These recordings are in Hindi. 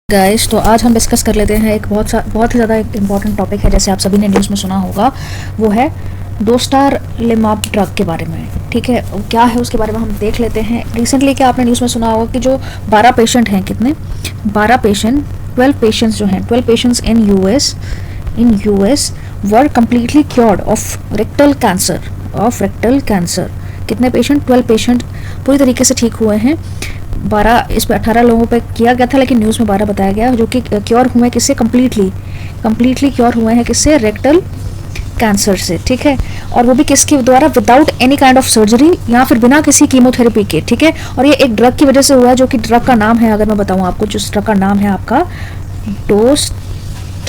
गाइस, तो आज हम डिस्कस कर लेते हैं एक बहुत ही ज़्यादा इम्पॉर्टेंट टॉपिक है, जैसे आप सभी ने न्यूज़ में सुना होगा। वो है डोस्टारलिमाब ड्रग के बारे में। ठीक है, क्या है उसके बारे में हम देख लेते हैं। रिसेंटली क्या आपने न्यूज़ में सुना होगा कि जो 12 पेशेंट हैं, कितने 12 पेशेंट 12 पेशेंट्स जो हैं 12 patients in US were completely cured of rectal cancer. कितने पेशेंट? 12 पेशेंट पूरी तरीके से ठीक हुए हैं। 12 इस पर 18 लोगों पे किया गया था, लेकिन न्यूज़ में 12 बताया गया, जो कि क्योर हुए किससे? कम्प्लीटली क्योर हुए हैं किससे? रेक्टल कैंसर से। ठीक है, और वो भी किसके द्वारा? Without any kind of surgery, या फिर बिना किसी कीमोथेरेपी के। ठीक है, और ये एक ड्रग की वजह से हुआ है, जो कि ड्रग का नाम है, अगर मैं बताऊँ आपको, जिस ड्रग का नाम है आपका डोस्टारलिमाब।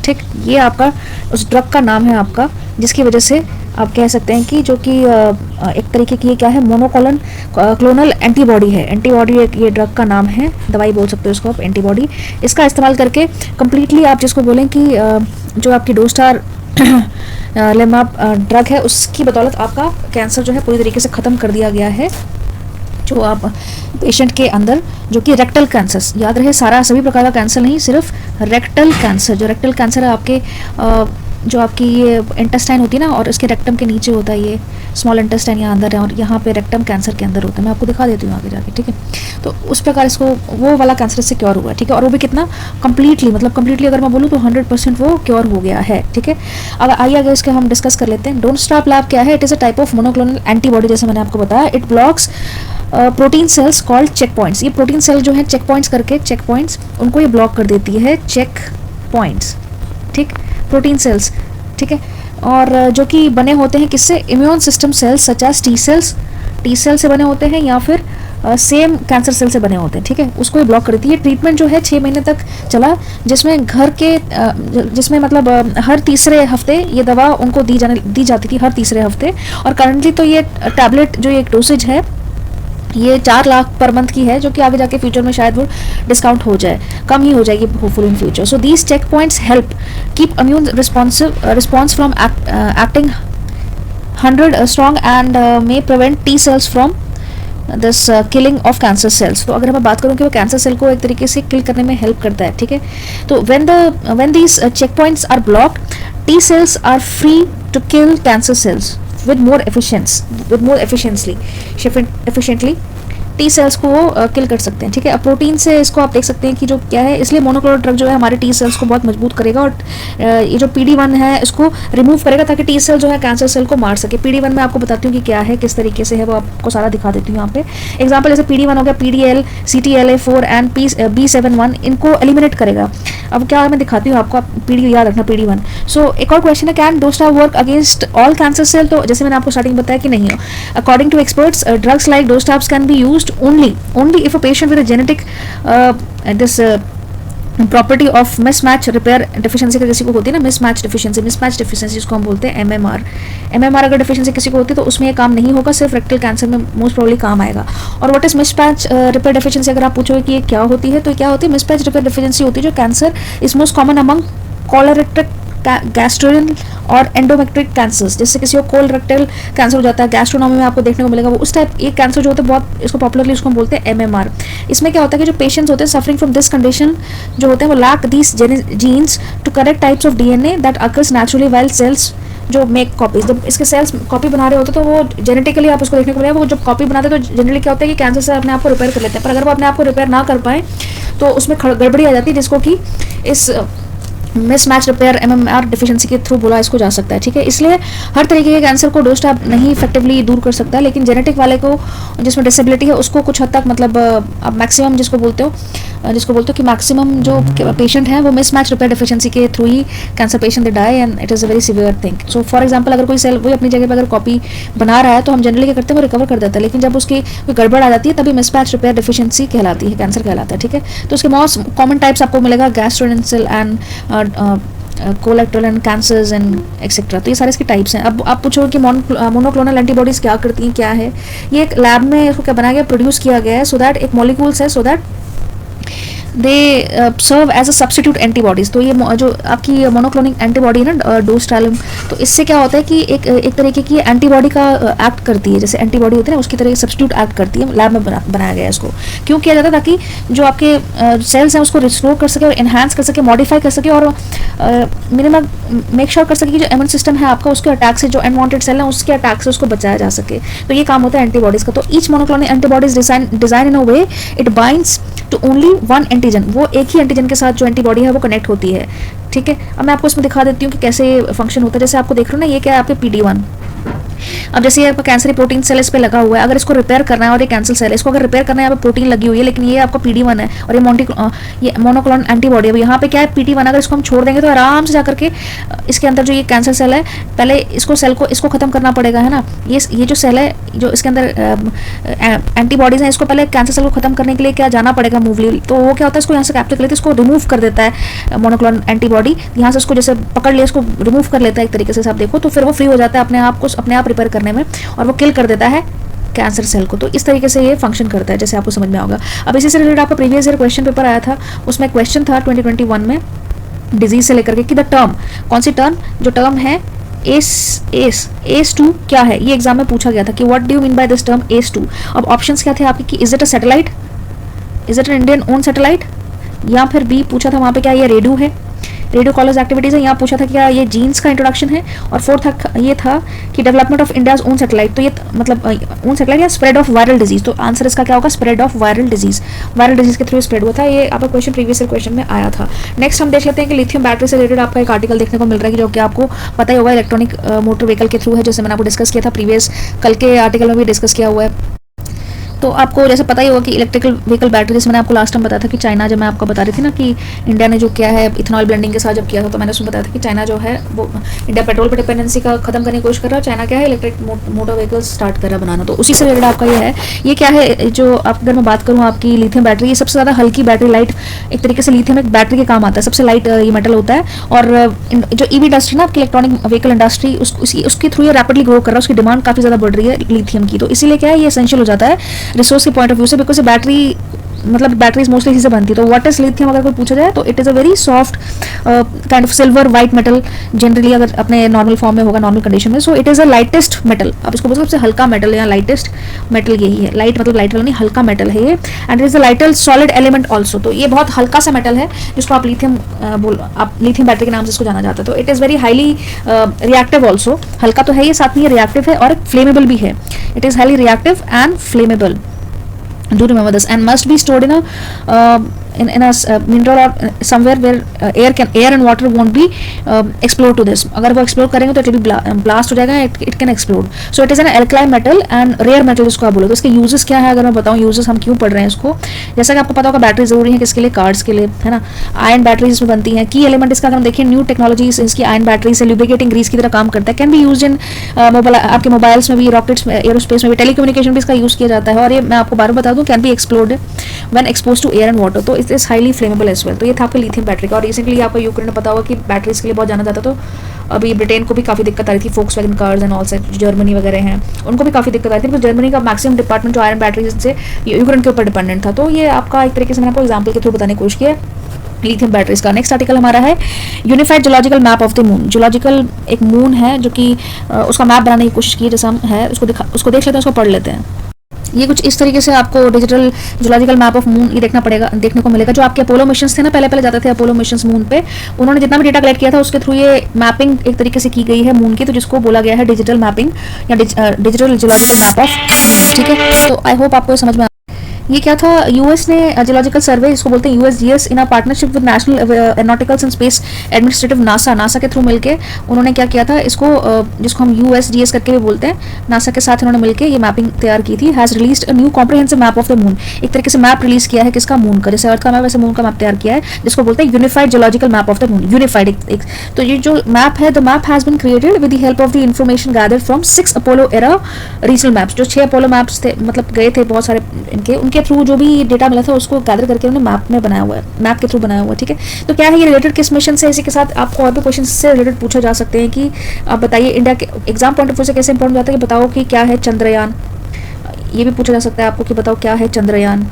ठीक, ये आपका उस ड्रग का नाम है आपका, जिसकी वजह से आप कह सकते हैं कि जो कि एक तरीके की ये क्या है? क्लोनल एंटीबॉडी है। एंटीबॉडी ये ड्रग का नाम है, दवाई बोल सकते हो इसको आप, एंटीबॉडी। इसका इस्तेमाल करके कम्प्लीटली आप जिसको बोलें कि जो आपकी डोस्टारलिमाब ड्रग है, उसकी बदौलत आपका कैंसर जो है पूरी तरीके से ख़त्म कर दिया गया है, जो आप पेशेंट के अंदर, जो कि रेक्टल कैंसर, याद रहे सभी प्रकार का कैंसर नहीं, सिर्फ रेक्टल कैंसर। जो रेक्टल कैंसर है आपके जो आपकी ये इंटेस्टाइन होती है ना, और इसके रेक्टम के नीचे होता है, ये स्मॉल इंटेस्टाइन यहाँ अंदर है, और यहाँ पे रेक्टम कैंसर के अंदर होता है। मैं आपको दिखा देती हूँ आगे जाके। ठीक है, तो उस प्रकार इसको वो वाला कैंसर इससे क्योर हुआ है। ठीक है, और वो भी कितना? कम्प्लीटली अगर मैं बोलूँ तो 100% वो क्योर हो गया है। ठीक है, अब आइए आगे इसके हम डिस्कस कर लेते हैं। डोस्टारलिमाब क्या है? It is a type of monoclonal antibody, जैसे मैंने आपको बताया। It blocks protein cells called check points. ये प्रोटीन सेल जो है चेक पॉइंट्स उनको ये ब्लॉक कर देती है, चेक पॉइंट्स। ठीक, प्रोटीन सेल्स। ठीक है, और जो कि बने होते हैं किससे? Immune system cells such as T cell से बने होते हैं, या फिर सेम कैंसर सेल से बने होते हैं। ठीक है, उसको ये ब्लॉक कर देती है। ट्रीटमेंट जो है 6 महीने तक चला, जिसमें मतलब हर तीसरे हफ्ते ये दवा उनको दी जाती थी, हर तीसरे हफ्ते। और करंटली तो ये टैबलेट जो एक डोसेज है, ये 4 लाख पर मंथ की है, जो कि आगे जाके फ्यूचर में शायद वो डिस्काउंट हो जाए, कम ही हो जाएगी hopefully in future. So these check points help keep immune response from acting 100 strong and may prevent T cells from this killing of cancer cells. तो अगर मैं बात करूँ कि वो कैंसर सेल को एक तरीके से किल करने में हेल्प करता है। ठीक है, तो when these check points are blocked, T cells are free to kill cancer cells with more efficiently T cells को किल कर सकते हैं। ठीक है, अब प्रोटीन से इसको आप देख सकते हैं कि जो क्या है, इसलिए मोनोक्लोनल ड्रग जो है हमारे टी सेल्स को बहुत मजबूत करेगा, और ये जो PD1 है इसको रिमूव करेगा, ताकि टी सेल जो है कैंसर सेल को मार सके। PD1 मैं आपको बताती हूँ कि क्या है, किस तरीके से है, वो आपको सारा दिखा देती हूँ यहाँ पे। एग्जाम्पल जैसे PD1 हो गया, PDL, CTLA4 एंड B71, इनको एलिमिनेट करेगा। अब क्या मैं दिखाती हूँ आपको, PD याद रखना, PD1। सो एक और क्वेश्चन है, can dostarlimab work against all cancer cell? तो जैसे मैंने आपको स्टार्टिंग बताया कि नहीं। According to experts, drugs like dostarlimab can be used only if a patient with a genetic property of mismatch repair deficiency का किसी को होती है ना, मिसमैच डिफिशिएंसी जिसको हम बोलते हैं MMR अगर डिफिशिएंसी किसी को होती है तो उसमें ये काम नहीं होगा, सिर्फ रेक्टल कैंसर में मोस्ट प्रोबेबली काम आएगा। और what is mismatch repair deficiency, अगर आप पूछोगे कि ये क्या होती है, तो क्या होती है? मिसमैच रिपेयर डिफिशिएंसी होती है जो cancer is most common among colorectal, gastronal और एंडोमेट्रिक कैंसर्स। जिससे किसी को कोलोरेक्टल कैंसर हो जाता है, गैस्ट्रोनोमी में आपको देखने को मिलेगा, वो उस टाइप एक कैंसर जो होता है, बहुत इसको पॉपुलरली उसको बोलते हैं MMR। इसमें क्या होता है कि जो पेशेंट्स होते हैं सफरिंग फ्रॉम दिस कंडीशन जो होते हैं, वो lack these genes to correct types of DNA that occurs naturally while cells जो मेक कॉपीज। जब इसके सेल्स कॉपी बना रहे होते तो वो जेनेटिकली आप उसको देखने को मिलेगा, वो जब कॉपी बनाते हैं तो जनरली क्या होता है कि कैंसर से अपने आप को रिपेयर कर लेते हैं, पर अगर वो अपने आप को रिपेयर ना कर पाए तो उसमें गड़बड़ी आ जाती है, जिसको कि इस मिसमैच रिपेयर MMR डिफिशिएंसी के थ्रू बोला इसको जा सकता है। ठीक है, इसलिए हर तरीके के कैंसर को डोस्टारलिमाब नहीं इफेक्टिवली दूर कर सकता है, लेकिन जेनेटिक वाले को जिसमें डिसेबिलिटी है उसको कुछ हद तक, मतलब अब मैक्सिमम जिसको बोलते हो कि मैक्सिमम जो पेशेंट हैं वो मिसमैच रिपेयर डिफिशिएंसी के थ्रू ही cancer patient they die, and it is a very severe thing. So for example, अगर कोई सेल वही अपनी जगह पर अगर कॉपी बना रहा है तो हम जनरली क्या करते हैं, वो रिकवर कर देता है, लेकिन जब उसकी कोई गड़बड़ आ जाती है तभी मिसमैच रिपेयर डिफिशिएंसी कहलाती है, कैंसर कहलाता है। ठीक है, तो उसके मोस्ट कॉमन टाइप्स आपको मिलेगा gastrointestinal and colorectal and cancers and etcetera. तो ये सारे इसके टाइप्स हैं। अब आप पूछोगे कि मोनोक्लोनल एंटीबॉडीज क्या करती हैं, क्या है ये? एक लैब में इसको क्या बनाया गया, प्रोड्यूस किया गया है, सो दैट एक मॉलिक्यूल्स है, so that they serve as a substitute antibodies. तो ये जो आपकी मोनोक्लोनिक एंटीबॉडी है ना डोस्ट्रालम, तो इससे क्या होता है कि एक तरीके की एंटीबॉडी का एक्ट करती है, जैसे एंटीबॉडी होती है ना उसकी तरह सब्स्टिट्यूट एक्ट करती है। लैब में बनाया गया है इसको। क्यों किया जाता है? ताकि जो आपके सेल्स हैं उसको रिस्टोर कर सके और एनहांस कर सके, मॉडिफाई कर सके और मिनिमम मेक श्योर कर सके कि जो इम्यून सिस्टम है आपका उसके अटैक से, जो अनवांटेड सेल है उसके अटैक से उसको बचाया जा सके। तो ये काम होता है एंटीबॉडीज का। तो each monoclonal antibodies design in a way it binds to only one antigen. वो एक ही एंटीजन के साथ जो एंटीबॉडी है वो कनेक्ट होती है। ठीक है, अब मैं आपको इसमें दिखा देती हूँ कि कैसे फंक्शन होता है। जैसे आपको देख रहे हो ना, ये क्या है आपके PD-1। अब जैसे ये आपका कैंसरी प्रोटीन सेल इस पे लगा हुआ है, अगर इसको रिपेयर करना है और ये कैंसर सेल है, इसको अगर रिपेयर करना है, यहाँ पे प्रोटीन लगी हुई है, लेकिन ये आपका PD-1 है और ये मोनोक्लोनल एंटीबॉडी है। यहाँ पे क्या है PD-1, अगर इसको हम छोड़ देंगे तो आराम से जाकर के इसके अंदर जो ये कैंसर सेल है, पहले इसको खत्म करना पड़ेगा, है ना। ये जो सेल है जो इसके अंदर एंटीबॉडीज है, इसको पहले कैंसर सेल को खत्म करने के लिए क्या जाना पड़ेगा, मूवली। तो वो क्या होता है, इसको यहाँ से कैप्चर कर लेते हैं, इसको रिमूव कर देता है मोनोक्लोनल एंटीबॉडी। यहाँ से इसको जैसे पकड़ लिया, इसको रिमूव कर लेता है एक तरीके से, आप देखो तो फिर वो फ्री हो जाता है अपने आप रिपेयर करने में, और वो किल कर देता है कैंसर सेल को। तो इस तरीके से ये फंक्शन करता है, जैसे आपको समझ में होगा। अब इसी से रिलेटेड आपका प्रीवियस ईयर क्वेश्चन पेपर आया था, उसमें क्वेश्चन था 2021 में डिजीज से लेकर के कि द टर्म, कौन सी टर्म, जो टर्म है ACE2 क्या है, ये एग्जाम में पूछा गया था कि what do you mean by this term ACE2। अब ऑप्शंस क्या थे आपके कि is it a satellite, is it an Indian own satellite, या फिर बी पूछा था वहाँ पे क्या ये रेडियो है, रेडियो कॉलर्स एक्टिविटीज है, यहाँ पूछा था क्या ये जीन्स का इंट्रोडक्शन है, और फोर्थ ये था कि development of India's own satellite. तो ये मतलब ओन सैटेलाइट या स्प्रेड ऑफ वायरल डिजीज। तो आंसर इसका क्या होगा, स्प्रेड ऑफ वायरल डिजीज के थ्रू स्प्रेड हुआ था। ये आपका क्वेश्चन प्रीवियस क्वेश्चन में आया था। नेक्स्ट हम देख लेते हैं कि लिथियम बैटरी से रिलेटेड आपका एक आर्टिकल देखने को मिल रहा है, जो कि आपको पता ही होगा इलेक्ट्रॉनिक मोटर व्हीकल के थ्रू है, जैसे मैंने आपको डिस्कस किया था प्रीवियस कल के आर्टिकल में भी डिस्कस किया हुआ है। तो आपको जैसे पता ही होगा कि इलेक्ट्रिकल व्हीकल बैटरी, जैसे मैंने आपको लास्ट टाइम बताया था कि चाइना, जब मैं आपको बता रही थी ना कि इंडिया ने जो किया है इथेनॉल ब्लेंडिंग के साथ जब किया था, तो मैंने उसमें बताया था कि चाइना जो है वो इंडिया पेट्रोल पर डिपेंडेंसी का खत्म करने की कोशिश कर रहा है, चाइना क्या है इलेक्ट्रिक मोटर व्हीकल्स स्टार्ट कर रहा है बनाना। तो उसी से रिलेटेड आपका ये है, ये क्या है, जो आप अगर मैं बात करूँ आपकी लिथियम बैटरी, ये सबसे ज़्यादा हल्की बैटरी, लाइट, एक तरीके से लिथियम एक बैटरी के काम आता है, सबसे लाइट ये मेटल होता है। और जो EV इंडस्ट्री ना आपकी इलेक्ट्रॉनिक व्हीकल इंडस्ट्री, उसके थ्रू ये रैपिडली ग्रो कर रहा है, उसकी डिमांड काफ़ी ज़्यादा बढ़ रही है लिथियम की। तो इसीलिए क्या है ये एसेंशियल हो जाता है रिसोर्स के पॉइंट ऑफ व्यू से, बिकॉज बैटरी मतलब बैटरीज मोस्टली इसी से बनती है। तो व्हाट इज लिथियम अगर कोई पूछा जाए तो it is a very soft kind of silver white metal, generally अगर अपने नॉर्मल फॉर्म में होगा, नॉर्मल कंडीशन में। So it is a lightest metal, आप इसको बोलते सबसे हल्का मेटल या लाइटेस्ट मेटल यही है। लाइट मतलब लाइट वाला नहीं, हल्का मेटल है ये। And it is a lighter solid element also. तो ये बहुत हल्का सा मेटल है जिसको आप लिथियम लिथियम बैटरी के नाम से इसको जाना जाता है। तो it is very highly reactive also, हल्का तो है ये, साथ में ये रिएक्टिव है और फ्लेमेबल भी है। It is highly reactive and flammable. Do remember this, and must be stored in a mineral or somewhere where air and water won't be explode to this. अगर वो explode करेंगे तो it will be blast हो जाएगा, it can explode. So it is an alkaline metal and rare metal जिसको आप बोलो। तो इसके uses क्या है, अगर मैं बताऊँ uses हम क्यों पढ़ रहे हैं इसको, जैसा कि आपको पता होगा बैटरी जरूरी है किसके लिए, कार्ड्स के लिए, है ना। आयन बैटरीज इसमें बनती हैं। की एलिमेंट इसका अगर हम देखें, न्यू टेक्नोलॉजीज इसकी आयन बैटरी से लुब्रिकेटिंग ग्रीस की तरह काम करता है। कैन बी यूज इन आपके मोबाइल्स में भी, रॉकेट्स में, एरोस्पेस में भी, टेलीकम्युनिकेशन भी इसका यूज किया जाता है। और ये मैं आपको बार बार बता दूं, can be explode when expose to air and water. तो it is highly flammable as well. तो ये था आपका लिथियम बैटरी का। और रिसेंटली आपको यूक्रेन ने पता होगा कि बैटरीज के लिए बहुत जाना जाता, तो अभी ब्रिटेन को भी काफ़ी दिक्कत आ रही थी, फोक्सवैगन कार्स एंड ऑल से, जर्मनी वगैरह हैं उनको भी काफ़ी दिक्कत आ रही थी, बिकॉज जर्मनी का मैक्सिमम डिपार्टमेंट जो आयरन बैटरीज से यूक्रेन के ऊपर डिपेंडेंट था। तो ये आपका एक तरीके से मैंने आपको एग्जाम्पल के थ्रू बताने की कोशिश की है लिथियम बैटरीज का। नेक्स्ट आर्टिकल हमारा है unified geological map of the moon. Geological एक मून है जो कि उसका मैप बनाने की कोशिश की, जैसे हम है उसको देख लेते हैं, उसको पढ़ लेते हैं। ये कुछ इस तरीके से आपको digital geological map of moon ये देखने को मिलेगा। जो आपके अपोलो मिशंस थे ना, पहले जाते थे अपोलो मिशंस मून पे, उन्होंने जितना भी डेटा कलेक्ट किया था उसके थ्रू ये मैपिंग एक तरीके से की गई है मून की, तो जिसको बोला गया है डिजिटल मैपिंग या डिजिटल जियोलॉजिकल मैप ऑफ। ठीक है, तो आई होप आपको समझ में। ये क्या था, यूएस ने जियोलॉजिकल सर्वे इसको बोलते हैं USGS in a partnership with national aeronauticals and space administrative NASA के थ्रू मिलके उन्होंने क्या किया था, इसको जिसको हम USGS करके भी बोलते हैं, नासा के साथ इन्होंने मिलकर ये मैपिंग तैयार की थी। Has released a new comprehensive map of the moon. एक तरीके से मैप रिलीज किया है किसका, मून का। जैसे अर्थ का मैप वैसे मून का मैप तैयार किया है, जिसको बोलते हैं unified geological map of the moon. Unified तो ये जो मैप है, the map has been created with the help of the information gathered from 6 Apollo era regional maps. जो 6 अपोलो मैप्स थे, मतलब गए थे बहुत सारे उनके थ्रू जो भी डेटा मिला था उसको गैदर करके उन्होंने मैप में बनाया हुआ है, मैप के थ्रू बनाया हुआ है। ठीक है, तो क्या है ये रिलेटेड किस मिशन से, इसी के साथ आपको और भी क्वेश्चन से रिलेटेड पूछा जा सकते हैं कि आप बताइए इंडिया के एग्जाम पॉइंट ऑफ व्यू से कैसे इंपॉर्टेंट जाता है कि बताओ कि क्या है चंद्रयान। ये भी पूछा जा सकता है आपको कि बताओ क्या है चंद्रयान।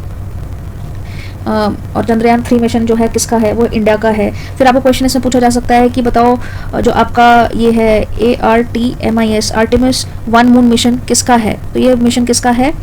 और चंद्रयान 3 मिशन जो है किसका है, वो इंडिया का है। फिर आपको क्वेश्चन इसमें पूछा जा सकता है कि बताओ जो आपका ये है ARTMIS आर्टेमिस 1 मून मिशन किसका है, तो ये मिशन किसका है,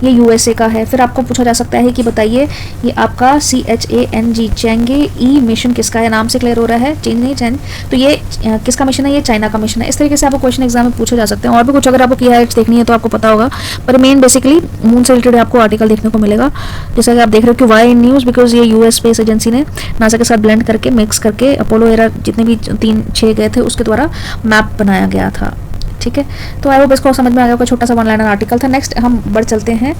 ये USA का है। फिर आपको पूछा जा सकता है कि बताइए ये आपका CHANG चेंगे ई मिशन किसका है, नाम से क्लियर हो रहा है, चेंज नहीं चेंज, तो ये किसका मिशन है, ये चाइना का मिशन है। इस तरीके से आपको क्वेश्चन एग्जाम में पूछे जा सकते हैं। और भी कुछ अगर आपको की हाइट्स देखनी है तो आपको पता होगा, पर मेन बेसिकली मून से रिलेटेड आपको आर्टिकल देखने को मिलेगा। जैसा कि आप देख रहे हो कि वाई न्यूज़, बिकॉज ये US स्पेस एजेंसी ने नासा के साथ ब्लेंड करके मिक्स करके अपोलो एरा जितने भी 3-6 गए थे उसके द्वारा मैप बनाया गया था। ठीक है, तो आई होप इसको समझ में आ गया, छोटा सा 1 लाइनर आर्टिकल था। नेक्स्ट हम बढ़ चलते हैं,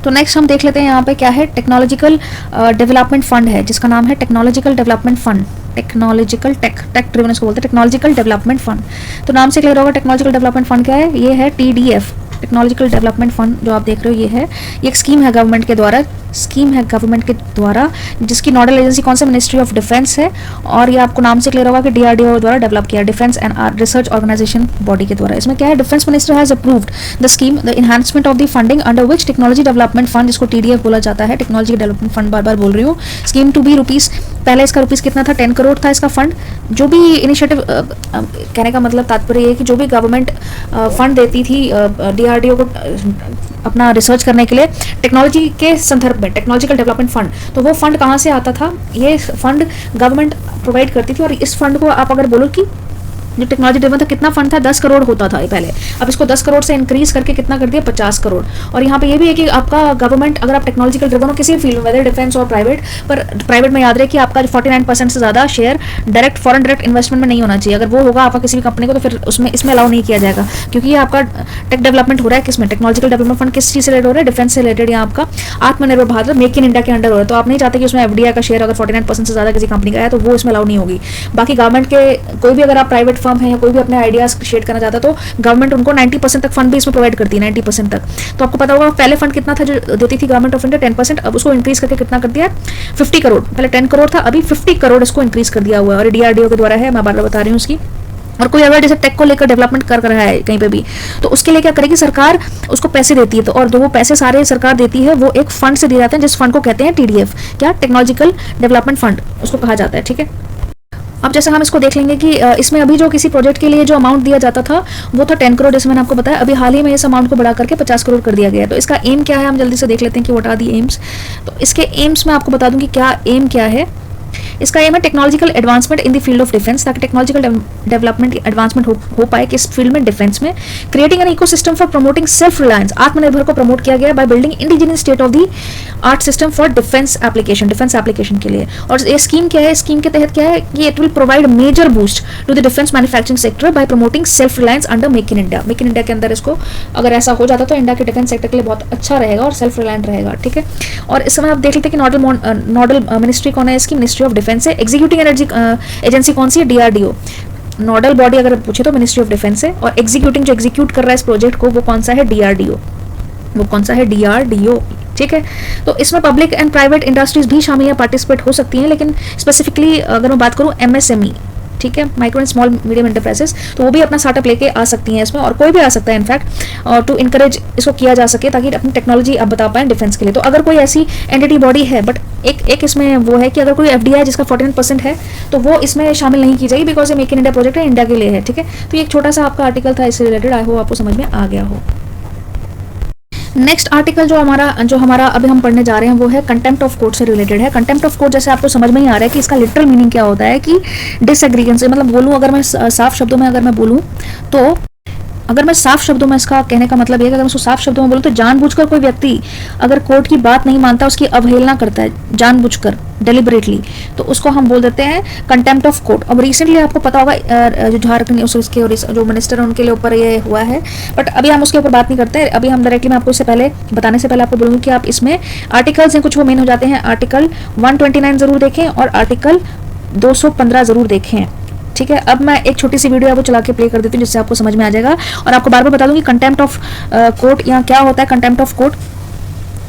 तो नेक्स्ट हम देख लेते हैं यहाँ पे क्या है, टेक्नोलॉजिकल डेवलपमेंट फंड है जिसका नाम है technological development fund, technological tech driven इसको बोलते हैं, टेक्नोलॉजिकल डेवलपमेंट फंड। तो नाम से क्लियर होगा टेक्नोलॉजिकल डेवलपमेंट फंड क्या है, ये है TDF, टेक्नोलॉजिकल डेवलपमेंट फंड जो आप देख रहे हो ये है, ये एक स्कीम है गवर्नमेंट के द्वारा, जिसकी नोडल एजेंसी कौन सा, मिनिस्ट्री ऑफ डिफेंस है। और ये आपको नाम से क्लियर होगा कि DRDO द्वारा डेवलप किया, defence and research organisation body के द्वारा। इसमें क्या है, defence minister has approved the scheme the enhancement of the funding under which technology development fund, जिसको TDF बोला जाता है, टेक्नोलॉजी डेवलपमेंट फंड, बार बार बोल रही हूँ, स्कीम टू बी रुपीज, पहले इसका रुपीज कितना था, 10 करोड़ था इसका फंड। जो भी इनिशिएटिव, कहने का मतलब तात्पर्य ये कि जो भी गवर्नमेंट फंड देती थी DRDO को अपना रिसर्च करने के लिए टेक्नोलॉजी के संदर्भ में, टेक्नोलॉजिकल डेवलपमेंट फंड, तो वो फंड कहाँ से आता था, ये फंड गवर्नमेंट प्रोवाइड करती थी। और इस फंड को आप अगर बोलो कि जो टेक्नोलॉजी ड्रिवन था कितना फंड था, 10 करोड़ होता था पहले, अब इसको 10 करोड़ से इंक्रीज करके कितना कर दिया, 50 करोड़। और यहाँ पे ये भी है कि आपका गवर्नमेंट, अगर आप टेक्नोलॉजिकल ड्रिवन हो किसी भी फील्ड में, वेदर डिफेंस और प्राइवेट, पर प्राइवेट में याद रहे कि आपका 49% से ज्यादा share direct foreign direct investment में नहीं होना चाहिए। अगर वो होगा आपका किसी भी कंपनी को, तो फिर उसमें इसमें अलाउ नहीं किया जाएगा, क्योंकि ये आपका टेक डेवलपमेंट हो रहा है किसमें, टेक्नोलॉजिकल डेवलपमेंट फंड किस चीज से रिलेटेड हो रहा है, डिफेंस से रिलेटेड, या आपका आत्मनिर्भर भारत, मेक इन इंडिया के अंडर हो रहा है। तो आप नहीं चाहते कि उसमें FDI का शेयर अगर 49% से ज्यादा किसी कंपनी का है तो वो इसमें अलाउ नहीं होगी। बाकी गवर्नमेंट के कोई भी, अगर आप प्राइवेट फर्म है या कोई भी अपने आइडियाज शेयर करना चाहता तो गवर्नमेंट उनको 90% तक फंड भी इसमें प्रोवाइड करती है, 90% तक। तो आपको पता होगा पहले फंड कितना था जो देती थी गवर्नमेंट ऑफ इंडिया, 10%, अब उसको इंक्रीज करके कितना कर दिया, 50 करोड़, पहले 10 करोड़ था, अभी 50 करोड़ इसको इंक्रीज कर दिया हुआ है। और DRDO के द्वारा है, मैं बार बार बता रही हूँ उसकी। और कोई अगर जैसे टेक को लेकर डेवलपमेंट कर रहा है कहीं पे भी, तो उसके लिए क्या करेगी सरकार, उसको पैसे देती है, तो और जो वो पैसे सारे सरकार देती है वो एक फंड से दिए जाते हैं, जिस फंड को कहते हैं TDF, क्या, टेक्नोलॉजिकल डेवलपमेंट फंड उसको कहा जाता है। ठीक है, अब जैसे हम इसको देख लेंगे कि इसमें अभी जो किसी प्रोजेक्ट के लिए जो अमाउंट दिया जाता था वो था 10 करोड़, जैसे मैंने आपको बताया, अभी हाल ही में इस अमाउंट को बढ़ा करके 50 करोड़ कर दिया गया है। तो इसका एम क्या है, हम जल्दी से देख लेते हैं कि व्हाट आर दी एम्स। तो इसके एम्स में आपको बता दूं कि क्या एम क्या है। इसका एम है technological advancement in the field of defence, ताकि टेक्नोलॉजिकल डेवलपमेंट एडवांसमेंट हो पाए किस फील्ड में, डिफेंस में। Creating an ecosystem for promoting self Reliance, आत्मनिर्भर को प्रमोट किया गया by building indigenous state of the art system for defence application के लिए। और ये स्कीम क्या है, स्कीम के तहत क्या है कि it will provide major boost to the defence manufacturing sector by promoting self reliance under make in India. Make in India के अंदर इसको अगर ऐसा हो जाता तो इंडिया के डिफेंस सेक्टर के लिए बहुत अच्छा रहेगा और सेल्फ रिलायंट रहेगा। ठीक है, और इस समय आप देख लेते हैं कि नोडल मिनिस्ट्री कौन है इसकी, मिनिस्ट्री ऑफ डिफेंस है। एग्जीक्यूटिंग एनर्जी एजेंसी कौन सी है, DRDO। नोडल बॉडी अगर पूछे तो मिनिस्ट्री ऑफ डिफेंस है, और एग्जीक्यूटिंग जो एग्जीक्यूट कर रहा है इस प्रोजेक्ट को वो कौन सा है, DRDO। वो कौन सा है, DRDO। ठीक है, तो इसमें पब्लिक एंड प्राइवेट इंडस्ट्रीज भी शामिल या पार्टिसिपेट हो सकती हैं, लेकिन स्पेसिफिकली अगर मैं बात करूं MSME, ठीक है, micro and small medium enterprises, तो वो भी अपना स्टार्टअप लेके आ सकती हैं इसमें, और कोई भी आ सकता है इनफैक्ट, और टू इनकरेज इसको किया जा सके ताकि अपनी टेक्नोलॉजी आप बता पाएं डिफेंस के लिए। तो अगर कोई ऐसी एंटिटी बॉडी है, बट एक इसमें वो है कि अगर कोई FDI जिसका 49% है तो वो इसमें शामिल नहीं की जाएगी, बिकॉज ये मेक इन इंडिया प्रोजेक्ट है, इंडिया के लिए है। ठीक है, तो ये एक छोटा सा आपका आर्टिकल था इससे रिलेटेड, आई होप आपको समझ में आ गया हो। नेक्स्ट आर्टिकल जो हमारा अभी हम पढ़ने जा रहे हैं वो है कंटेम्प्ट ऑफ कोर्ट से रिलेटेड है। कंटेम्प्ट ऑफ कोर्ट जैसे आपको समझ में ही आ रहा है कि इसका लिटरल मीनिंग क्या होता है कि डिसएग्रीगेंस, मतलब बोलूँ अगर मैं साफ शब्दों में अगर मैं बोलूँ तो, अगर मैं साफ शब्दों में इसका कहने का मतलब ये है कि अगर मैं उसको साफ शब्दों में बोलूँ तो जानबूझकर कोई व्यक्ति अगर कोर्ट की बात नहीं मानता, उसकी अवहेलना करता है जानबूझकर, डेलिबरेटली, तो उसको हम बोल देते हैं कंटेम्प्ट ऑफ कोर्ट। अब रिसेंटली आपको पता होगा जो झारखंड उसके और जो मिनिस्टर उनके लिए ऊपर ये हुआ है, बट अभी हम उसके ऊपर बात नहीं करते। अभी हम डायरेक्टली, मैं आपको इससे पहले बताने से पहले आपको बोलूँगी कि आप इसमें आर्टिकल्स हैं कुछ वो मेन हो जाते हैं। आर्टिकल 129 जरूर देखें और आर्टिकल 215 जरूर देखें। ठीक है, अब मैं एक छोटी सी वीडियो आपको चला के प्ले कर देती हूँ जिससे आपको समझ में आ जाएगा, और आपको बार बार बता दूंगी कंटेम्प्ट ऑफ कोर्ट यहाँ क्या होता है। कंटेम्प्ट ऑफ कोर्ट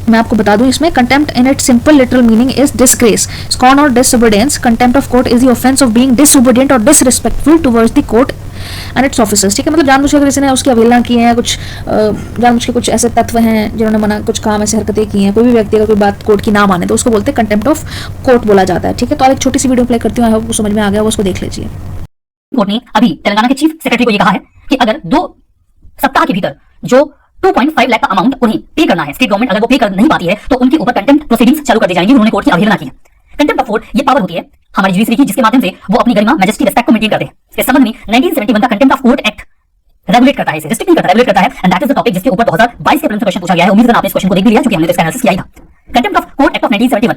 मैं आपको बता दूं, इसमें contempt in it simple literal meaning is disgrace, scorn और disobedience. Contempt of court is the offence of being disobedient और disrespectful towards the court and its officers, ठीक है। मतलब जानबूझ कर किसी ने उसकी अवहेलना की है, कुछ जानबूझ के कुछ ऐसे तत्व हैं जिन्होंने मना कुछ काम ऐसे हरकतें की हैं, कोई भी व्यक्ति अगर कोई बात कोर्ट की ना माने तो उसको बोलते हैं कंटेम्प्ट ऑफ कोर्ट बोला जाता है, ठीक है। तो आप एक छोटी सी वीडियो प्ले करती हूँ, आई होप वो समझ में आ गया, वो उसको देख लीजिए। कोर्ट ने अभी तेलंगाना के चीफ सेक्रेटरी को यह कहा है कि अगर 2 सप्ताह के भीतर जो 2.5 लाख का अमाउंट उन्हें पे करना है, स्टेट गवर्नमेंट अगर वो पे कर नहीं पाती है तो उनके ऊपर कंटेम्प्ट प्रोसीडिंग्स चालू कर दी जाएंगी। उन्होंने कोर्ट की अवहेलना की है। कंटेम्प्ट ऑफ कोर्ट ये पावर होती है हमारी जुडिशरी की, जिसके माध्यम से वो अपनी गरिमा, मैजेस्टी, रिस्पेक्ट को मेंटेन करते हैं। इस संबंध में 1971 का contempt of court act regulate करता है, इसे रिस्ट्रिक्ट नहीं करता, रेगुलेट करता है। And that is the topic जिसके ऊपर 2022 के प्रीलिम्स क्वेश्चन पूछा गया है। उम्मीद करता हूं आपने इस क्वेश्चन को देख लिया, क्योंकि हमने तो इसका एनालिसिस किया ही था। Contempt of court act of 1971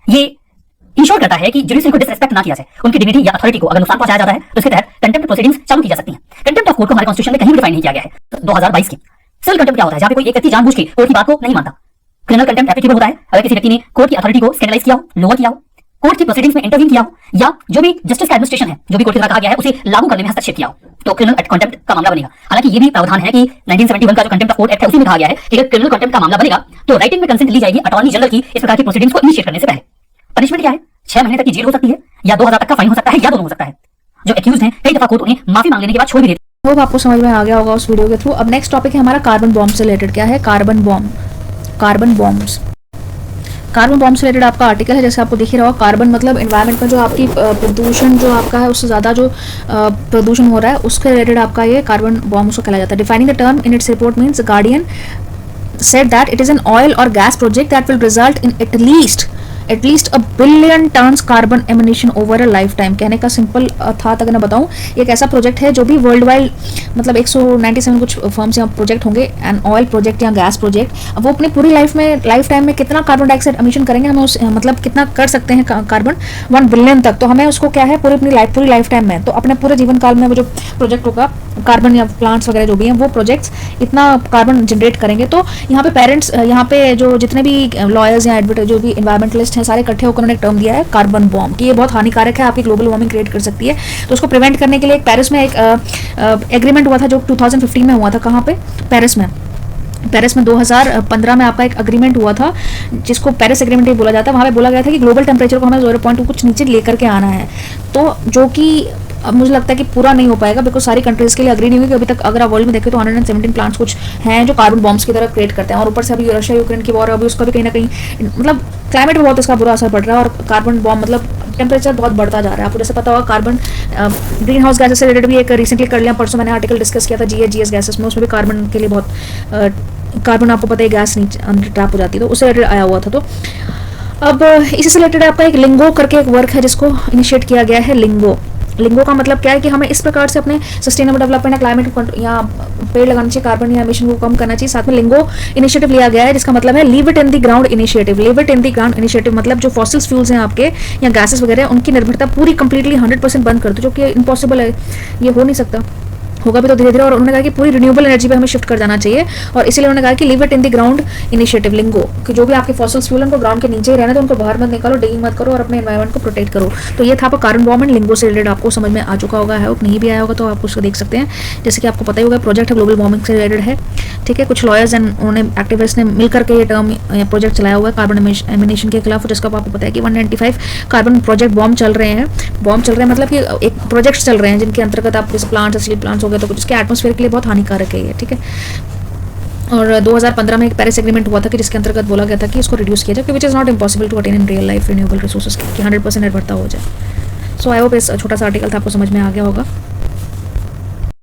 ये इंश्योर करता है कि जुडिशरी को डिसरेस्पेक्ट ना किया जाए, उनकी डिग्निटी या अथॉरिटी को अगर नुकसान पहुंचाया जाता है तो इसके तहत कंटेम्प्ट प्रोसीडिंग्स चालू की जा सकती हैं। कंटेम्प्ट ऑफ कोर्ट को हमारे कॉन्स्टिट्यूशन में कहीं भी डिफाइन नहीं किया गया है। 2022 की सिविल कंटेम्प्ट क्या होता है, जहां पे कोई एक व्यक्ति जानबूझ के कोर्ट की बात को नहीं मानता। क्रिमिनल कंटेम्प्ट एप्लीकेबल होता है अगर किसी व्यक्ति ने कोर्ट की अथॉरिटी को स्कैंडलाइज किया हो, लोअर किया हो, कोर्ट की प्रोसीडिंग्स में इंटरवीन किया हो, या जो भी जस्टिस का एडमिनिस्ट्रेशन है, जो भी कोर्ट के द्वारा कहा गया है, उसे लागू करने में हस्तक्षेप किया हो, तो क्रिमिनल कंटेम्प्ट का मामला बनेगा। हालांकि ये भी प्रावधान है कि 1971 का जो कंटेम्प्ट ऑफ कोर्ट एक्ट है उसी में कहा गया है कि अगर क्रिमिनल कंटेम्प्ट का मामला बनेगा तो राइटिंग में कंसेंट ली जाएगी अटॉर्नी जनरल की इस प्रकार की प्रोसीडिंग्स को इनिशिएट करने से पहले। पनिशमेंट क्या है? 6 महीने तक की जेल हो सकती है, या 2000 तक का फाइन हो सकता है, या दोनों हो सकता है। जो एक्यूज्ड हैं कई दफा कोर्ट उन्हें माफी मांग लेने के बाद छोड़ भी देती है। होप आपको समझ में आ गया होगा उस वीडियो के थ्रू। अब नेक्स्ट टॉपिक है हमारा कार्बन बॉम्ब से रिलेटेड। क्या है? Carbon bomb, carbon bombs. Carbon bomb से रिलेटेड आपका आर्टिकल है, जैसे आपको दिख ही रहा होगा। कार्बन मतलब एनवायरनमेंट में जो आपकी प्रदूषण जो आपका है उससे ज़्यादा जो प्रदूषण हो रहा है उसके रिलेटेड आपका ये कार्बन बॉम्ब उसको कहा जाता है। Defining the term in its report means guardian said that it is an oil or gas project that will result in at least a billion tons carbon emission over a lifetime। कहने का सिंपल था अगर मैं बताऊं, एक ऐसा प्रोजेक्ट है जो भी वर्ल्ड वाइड मतलब 197 कुछ फर्म्स या प्रोजेक्ट होंगे, एंड ऑयल प्रोजेक्ट या गैस प्रोजेक्ट, वो अपनी पूरी लाइफ टाइम में कितना कार्बन डाइऑक्साइड एमिशन करेंगे, हमें उस मतलब कितना कर सकते हैं कार्बन 1 बिलियन तक। तो हमें उसको क्या है पूरी लाइफ टाइम में, तो अपने पूरे जीवन काल में वो जो प्रोजेक्ट होगा कार्बन या प्लांट्स वगैरह जो भी हैं वो प्रोजेक्ट्स इतना कार्बन जनरेट करेंगे। तो यहाँ पे पेरेंट्स, यहाँ पे जो जितने भी लॉयर्स या एडवोकेट जो भी इन्वायरमेंटलिस्ट हैं सारे इकट्ठे होकर उन्होंने एक टर्म दिया है कार्बन बॉम्ब कि ये बहुत हानिकारक है, आपकी ग्लोबल वार्मिंग क्रिएट कर सकती है। तो उसको प्रिवेंट करने के लिए पेरिस में एक एग्रीमेंट हुआ था जो 2015 में हुआ था। कहाँ पे? पेरिस में 2015 में आपका एक अग्रीमेंट हुआ था जिसको पेरिस एग्रीमेंट बोला जाता है। वहाँ पे बोला गया था कि ग्लोबल टेम्परेचर को हमें 0.2 कुछ नीचे लेकर के आना है, तो जो कि अब मुझे लगता है कि पूरा नहीं हो पाएगा, बिकॉज सारी कंट्रीज के लिए अग्री नहीं हुई कि अभी तक अगर आप वर्ल्ड में देखें तो 117 प्लांट्स कुछ हैं जो कार्बन बॉम्ब्स की तरह क्रिएट करते हैं। और ऊपर से अभी रशिया यूक्रेन की वॉर, अभी उसका भी कहीं ना कहीं मतलब क्लाइमेट पर बहुत इसका बुरा असर पड़ रहा है, और कार्बन बॉम्ब मतलब टेम्परेचर बहुत बढ़ता जा रहा है। आपको जैसे पता होगा कार्बन ग्रीन हाउस गैसेस से रिलेटेड भी एक रिसेंटली कर लिया, परसों मैंने आर्टिकल डिस्कस किया था जीएस गैसेस में, उसमें भी कार्बन के लिए बहुत कार्बन आपको पता है गैस नीचे अंदर ट्रैप हो जाती है, तो उससे रिलेटेड आया हुआ था। तो अब इसी से रिलेटेड आपका एक लिंगो करके एक वर्क है जिसको इनिशिएट किया गया है। लिंगो का मतलब क्या है कि हमें इस प्रकार से अपने सस्टेनेबल डेवलपमेंट या क्लाइमेट या पेड़ लगाने चाहिए, कार्बन या एमिशन को कम करना चाहिए। साथ में लिंगो इनिशिएटिव लिया गया है जिसका मतलब है leave it in the ground initiative. Leave it in the ground initiative मतलब जो फॉसिल फ्यूल्स हैं आपके या गैसेस वगैरह उनकी निर्भरता पूरी कंप्लीटली 100% बंद कर दो, जो कि इम्पॉसिबल है, ये हो नहीं सकता, होगा भी तो धीरे धीरे। और उन्होंने कहा कि पूरी रिन्यूएबल एनर्जी पे हमें शिफ्ट कर जाना चाहिए, और इसीलिए उन्होंने कहा कि leave it in the ground initiative lingo, कि जो भी आपके फॉसिल फ्यूल उनको ग्राउंड के नीचे ही रहना, तो उनको बाहर मत निकालो, डिगिंग मत करो और अपने एनवायरमेंट को प्रोटेक्ट करो। तो ये था आपको कार्बन बॉम्ब एंड लिंगो से रिलेटेड, आपको समझ में आ चुका होगा है, नहीं भी आया होगा तो आप उसको देख सकते हैं। जैसे कि आपको पता ही होगा प्रोजेक्ट है ग्लोबल वार्मिंग से रिलेटेड है, ठीक है। कुछ लॉयर्स एंड उन्होंने एक्टिविस्ट ने मिलकर के ये टर्म प्रोजेक्ट चलाया हुआ है कार्बन एमिनेशन के खिलाफ, जिसका आपको पता है कि 195 कार्बन प्रोजेक्ट बॉम्ब चल रहे हैं मतलब कि एक प्रोजेक्ट्स चल रहे हैं जिनके अंतर्गत आप जैसे प्लांट्स, असली प्लांट्स हो गए, तो कुछ इसके एटमॉस्फेयर के लिए बहुत हानिकारक है ये, ठीक है। और 2015 में एक पेरिस एग्रीमेंट हुआ था कि जिसके अंतर्गत बोला गया था कि इसको रिड्यूस किया जाए, which is not impossible to attain in real life renewable resources की 100% निर्भरता हो जाए। सो आई होप इस छोटा सा आर्टिकल था आपको समझ में आ गया होगा,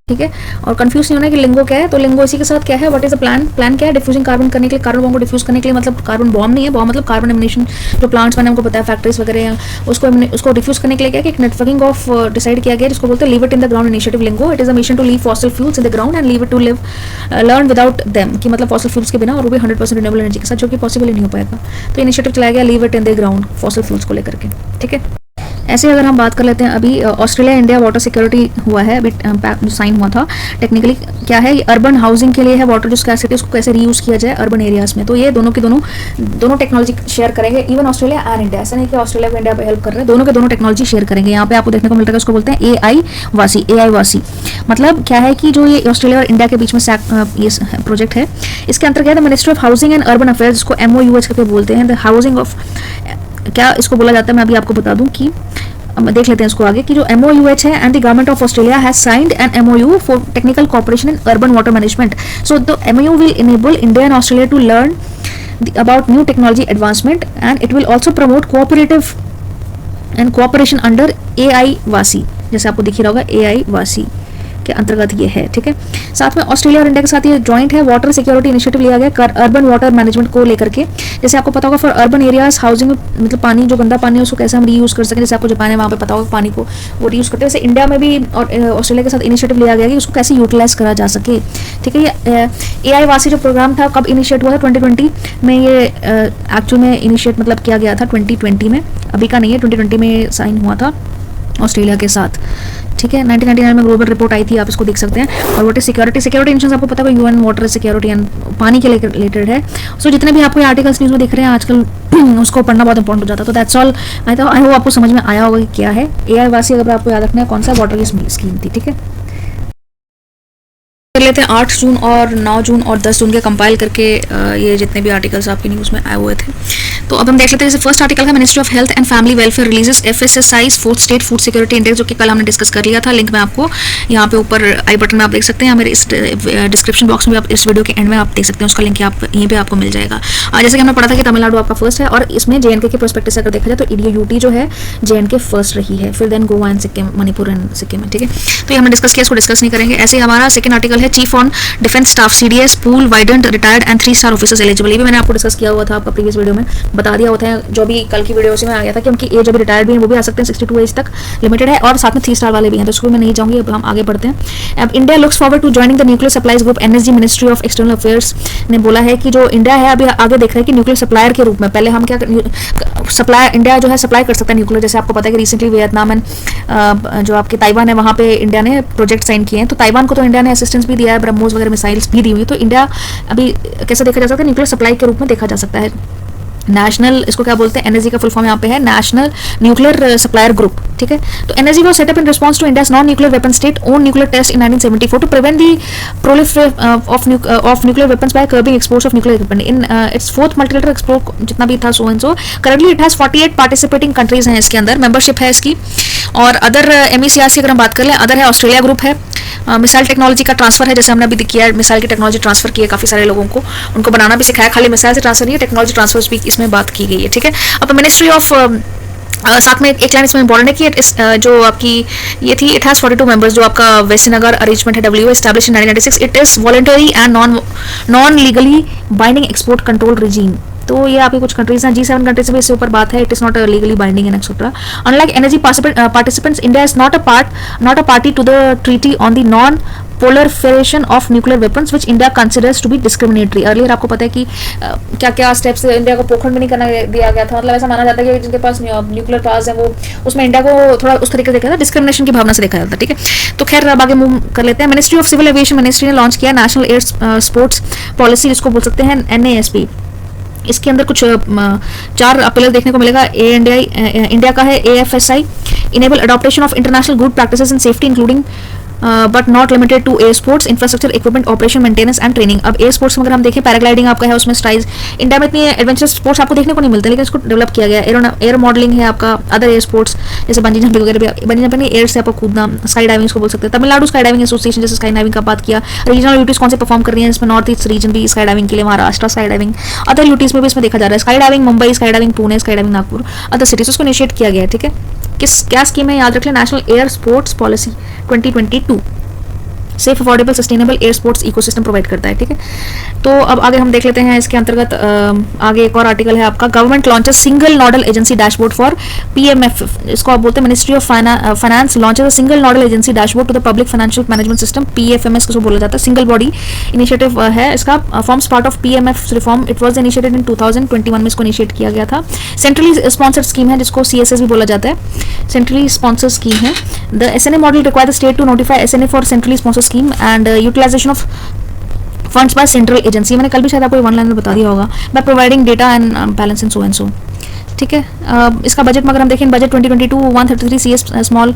ठीक है। और कंफ्यूज नहीं होना कि लिंगो क्या है, तो लिंगो इसी के साथ क्या है, व्हाट इज द प्लान क्या है डिफ्यूजिंग कार्बन करने के लिए, कार्बन बॉम्ब को डिफ्यूज करने के लिए, मतलब कार्बन बॉम्ब नहीं है, बॉम्ब मतलब कार्बन एमिनेशन जो प्लांट्स मैंने हमको पता है फैक्ट्रीज वगैरह हैं उसको डिफ्यूज करने के लिए क्या है, एक नेटवर्किंग ऑफ डिसाइड किया गया जिसको बोलते हैं leave it in the ground initiative lingo. It is a mission to leave fossil fuels in the ground and leave it to live learn without them, कि मतलब फॉसिल फ्यूल्स के बिना, और वो भी 100% रिन्यूएबल एनर्जी के साथ, जो कि पॉसिबल ही नहीं हो पाएगा। तो इनिशिएटिव चलाया गया leave it in the ground fossil fuels को लेकर के, ठीक है। ऐसे अगर हम बात कर लेते हैं, अभी ऑस्ट्रेलिया इंडिया वाटर सिक्योरिटी हुआ है, अभी साइन हुआ था। टेक्निकली क्या है, ये अर्बन हाउसिंग के लिए है, वाटर जो स्कैरसिटी उसको कैसे रीयूज किया जाए अर्बन एरियाज में। तो ये दोनों के दोनों टेक्नोलॉजी शेयर करेंगे, इवन ऑस्ट्रेलिया एंड इंडिया, ऐसा नहीं कि ऑस्ट्रेलिया को इंडिया पे हेल्प कर रहे हैं, दोनों के दोनों टेक्नोलॉजी शेयर करेंगे। यहाँ पे आपको देखने को मिलता है, उसको बोलते हैं AI वासी। मतलब क्या है कि जो ये ऑस्ट्रेलिया और इंडिया के बीच में ये प्रोजेक्ट है, इसके अंतर्गत ministry of housing and urban affairs, जिसको MOUH करके बोलते हैं, द हाउसिंग ऑफ, क्या इसको बोला जाता है मैं अभी आपको बता दूं कि अब देख लेते हैं इसको आगे कि जो MOUH है and the government of Australia has signed an MOU for technical cooperation in urban water management. So the MOU will enable India and Australia to learn about new technology advancement and it will also promote cooperative and cooperation under AI वासी, जैसे आपको दिख ही रहा होगा AI वासी के अंतर्गत ये है. ठीक है, साथ में ऑस्ट्रेलिया और इंडिया के साथ ये जॉइंट है वाटर सिक्योरिटी इनिशिएटिव लिया गया अर्बन वाटर मैनेजमेंट को लेकर के. जैसे आपको पता होगा फॉर अर्बन एरियाज हाउसिंग में मतलब पानी जो गंदा पानी है उसको कैसे हम रीयूज कर सकें, जैसे आपको जापान है वहाँ पे पता होगा पानी को वो रीयूज करते हैं, वैसे इंडिया में भी और ऑस्ट्रेलिया के साथ इनिशिएटिव लिया गया कि उसको कैसे यूटिलाइज करा जा सके. ठीक है, ये AI वासी जो प्रोग्राम था कब इनिशिएट हुआ था 2020 में, ये एक्चुअल में इनिशिएट मतलब किया गया था 2020 में, अभी का नहीं है, 2020 में साइन हुआ था ऑस्ट्रेलिया के साथ. ठीक है, 1999 में ग्लोबल रिपोर्ट आई थी, आप इसको देख सकते हैं. और वाटर सिक्योरिटी इंश्योरेंस आपको पता है UN वाटर सिक्योरिटी एंड पानी के रिलेटेड है. सो जितने भी आपको आर्टिकल्स न्यूज़ में दिख रहे हैं आजकल उसको पढ़ना बहुत इंपॉर्टेंट हो जाता है. तो दैट्स ऑल. आई होप आपको समझ में आया होगा कि क्या है AI वासी. अगर आपको याद रखना है कौन सा वाटर की स्कीम थी. ठीक है, कर लेते हैं 8 जून और 9 जून और 10 जून के कंपाइल करके ये जितने भी आर्टिकल्स आपकी न्यूज़ में आए हुए थे. तो अब हम देख लेते हैं. जैसे फर्स्ट आर्टिकल है ministry of health and family welfare releases FSSAI fourth state food security index, जो कि कल हमने डिस्कस कर लिया था. लिंक मैं आपको यहाँ पे ऊपर आई बटन में आप देख सकते हैं, मेरे इस डिस्क्रिप्शन बॉक्स में आप इस वीडियो के एंड में आप देख सकते हैं, उसका लिंक आप यहीं पे आपको मिल जाएगा. जैसे कि हमने पढ़ा था कि तमिलनाडु आपका फर्स्ट है और इसमें JNK के प्रोस्पेक्टिव से अगर देखा जाए तो UT जो है JNK फर्स्ट रही है, फिर then Goa and Sikkim, Manipur and Sikkim है. ठीक है, तो ये हमने डिस्कस किया, इसको डिस्कस नहीं करेंगे. ऐसे ही हमारा सेकंड आर्टिकल है chief on defence staff CDS pool widened retired and three star officers eligible. ये भी मैंने आपको डिस्कस किया हुआ था, आपका प्रीवियस वीडियो में बता दिया होता है, जो भी कल की वीडियो से में आ गया था कि उनकी एज अभी रिटायर्ड भी है वो भी आ सकते हैं, 62 एज तक लिमिटेड है, और साथ में 3 स्टार वाले भी हैं. तो उसको मैं नहीं जाऊंगी, अब हम आगे बढ़ते हैं. अब India looks forward to joining the nuclear supplies group. NSG ministry of external affairs ने बोला है कि जो इंडिया है अभी आगे देख रहा है कि न्यूक्लियर सप्लायर के रूप में, पहले हम क्या सप्लाई इंडिया जो है सप्लाई कर सकता है न्यूक्लियर. जैसे आपको पता है कि रिसेंटली वियतनाम एंड जो आपके ताइवान है वहाँ पे इंडिया ने प्रोजेक्ट साइन किए हैं. तो ताइवान को तो इंडिया ने असिस्टेंस भी दिया है, ब्रह्मोस वगैरह मिसाइल्स भी दी हुई है. तो इंडिया अभी कैसे देखा जा सकता है, न्यूक्लियर सप्लाई के रूप में देखा जा सकता है. नेशनल, इसको क्या बोलते हैं, NSG का फुल फॉर्म यहाँ पे है नेशनल न्यूक्लियर सप्लायर ग्रुप. ठीक है, तो NSG was set up in response to India's non nuclear weapon state own nuclear test in 1974 to prevent the proliferation of nuclear weapons by curbing exports of nuclear equipment in its fourth multilateral export जितना भी था so and so. Currently it has 48 participating countries हैं इसके अंदर, मेंबरशिप है इसकी. और अदर MECRs की अगर हम बात कर लें, अदर है ऑस्ट्रेलिया ग्रुप है, मिसाइल टेक्नोलॉजी का ट्रांसफर है, जैसे हमने अभी किया है, मिसाइल की टेक्नोलॉजी ट्रांसफर की है काफी सारे लोगों को, उनको बनाना भी सिखाया, खाली मिसाइल से ट्रांसफर नहीं है, टेक्नोलॉजी ट्रांसफर भी इसमें बात की गई है. ठीक है, अब मिनिस्ट्री ऑफ साथ में एक लाइन इसमें इंपॉर्टेंट है कि जो आपकी ये थी, इट हैज 42 मेंबर्स. जो आपका वेस्टनगर अरेंजमेंट है WA establish in 1996. It is voluntary and non legally binding export control regime. तो ये आपकी कुछ कंट्रीज हैं, G7 कंट्रीज में इससे ऊपर बात है. It is not legally binding and etcetera. Unlike NSG participants, India is not a party to the treaty on the non proliferation of nuclear weapons which India considers to be discriminatory. Earlier आपको पता है कि क्या क्या स्टेप्स इंडिया को पोखरण में नहीं करना दिया गया था, मतलब ऐसा माना जाता है कि जिनके पास न्यूक्लियर पावर्स है वो उसमें इंडिया को थोड़ा उस तरीके से देखा था, डिस्क्रिमिनेशन की भावना से देखा जाता है. ठीक है, तो खैर अब आगे मूव कर लेते हैं. Ministry of civil aviation ministry ने लॉन्च किया नेशनल एयर स्पोर्ट्स पॉलिसी, जिसको बोल सकते हैं NASP. इसके अंदर कुछ 4 पिलर देखने को मिलेगा. इंडिया का है AFSI, enable adoption of international good practices in safety including but not limited to air sports infrastructure equipment operation maintenance and training. अब एयर स्पोर्ट्स में अगर हम देखें, पैराग्लाइडिंग आपका है, उसमें स्ट्राइज इंडिया में इतनी एडवेंचर स्पोर्ट्स आपको देखने को नहीं मिलते, लेकिन इसको डेवलप किया गया. एयर मॉडलिंग है आपका, अदर एयर स्पोर्ट्स जैसे बंजी जंपिंग वगैरह, बंजी जंपिंग एयर से आपको कूदना, स्काई डाइविंग को बोल सकते हैं. तमिलनाडु स्काई डाइविंग एसोसिएशन जैसे स्काई डाइविंग का बात किया. रीजनल यूटीज कौन से परफॉर्म कर रही है, इसमें नॉर्थ ईस्ट रीजन भी स्काई डाइविंग के लिए, Maharashtra sky diving, other UTs में भी इसमें देखा जा रहा है. Sky diving Mumbai, sky diving Pune, sky diving Nagpur, other cities, उसको इनिशिएट किया गया है. ठीक है, क्या स्कीम है याद रख लें, national air sports policy 2022 safe affordable sustainable air sports ecosystem provide करता है. ठीक है, तो अब आगे हम देख लेते हैं इसके अंतर्गत आगे एक और आर्टिकल है आपका, government launches single nodal agency dashboard for PMF. इसको आप बोलते हैं ministry of finance launches a single nodal agency dashboard to the public financial management system, PFMS को बोला जाता है. सिंगल बॉडी इनिशिएटिव है इसका, forms part of PMF reform. It was initiated in 2021 में इसको इनिशिएट किया गया था. सेंट्रली स्पॉन्सर्ड स्कीम है, जिसको CSS भी बोला जाता है, सेंट्रली स्पॉन्सर्ड स्कीम है. The SNA model require the state to notify SNA for centrally sponsored scheme and utilisation of funds by central agency. मैंने कल भी शायद आपको 1 लाइन में बता दिया होगा, by providing data and balance and so and so. ठीक है। इसका बजट में अगर हम देखें, budget 2022 133 CS small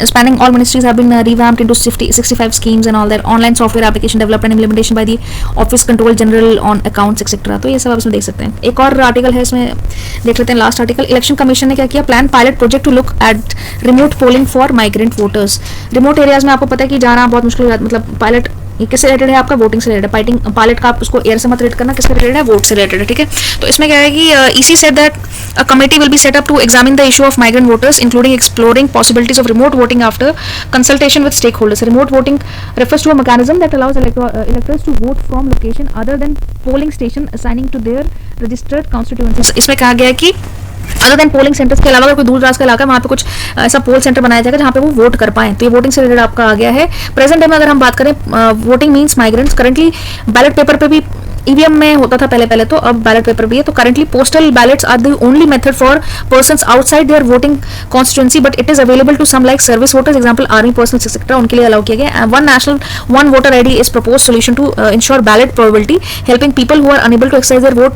spanning all ministries have been revamped into 65 schemes and all that, online software application development and implementation by the office control general on accounts etcetera. तो ये सब आप इसमें देख सकते हैं। एक और आर्टिकल है इसमें, देख लेते हैं लास्ट आर्टिकल। इलेक्शन कमीशन ने क्या किया, plan pilot project to look at remote polling for migrant voters. Remote areas में आपको पता है कि जाना बहुत मुश्किल हो जाता है, मतलब पायलट ये किससे रिलेटेड है, आपका वोटिंग से रिलेटेड है। पायलट का आप उसको एयर से मत रेट करना, किससे रिलेटेड है, वोट से रिलेटेड है, ठीक है। तो इसमें क्या है कि EC said that a committee will be set up to examine the issue of migrant voters including exploring possibilities of remote voting after consultation with stake holders. Remote voting refers to a mechanism that allows electors to vote from location other than polling station assigning to their registered constituencies। इसमें कहा गया है कि अदर देन पोलिंग सेंटर्स के अलावा अगर कोई दूर दराज का इलाका है, वहाँ पे कुछ ऐसा पोल सेंटर बनाया जाएगा जहाँ पे वो वोट कर पाए। तो ये वोटिंग से रिलेटेड आपका आ गया है। प्रेजेंट डे में अगर हम बात करें, voting means migrants. Currently ballot paper पे भी ईवीएम में होता था पहले तो अब बैलेट पेपर भी है। तो currently postal ballots are the only method for persons outside their voting constituency, but it is available to some like service voters, example army personnel etcetera, उनके लिए अलाउ किया गया। One national one voter ID is propose solution to ensure ballot probability, helping people who are unable to exercise their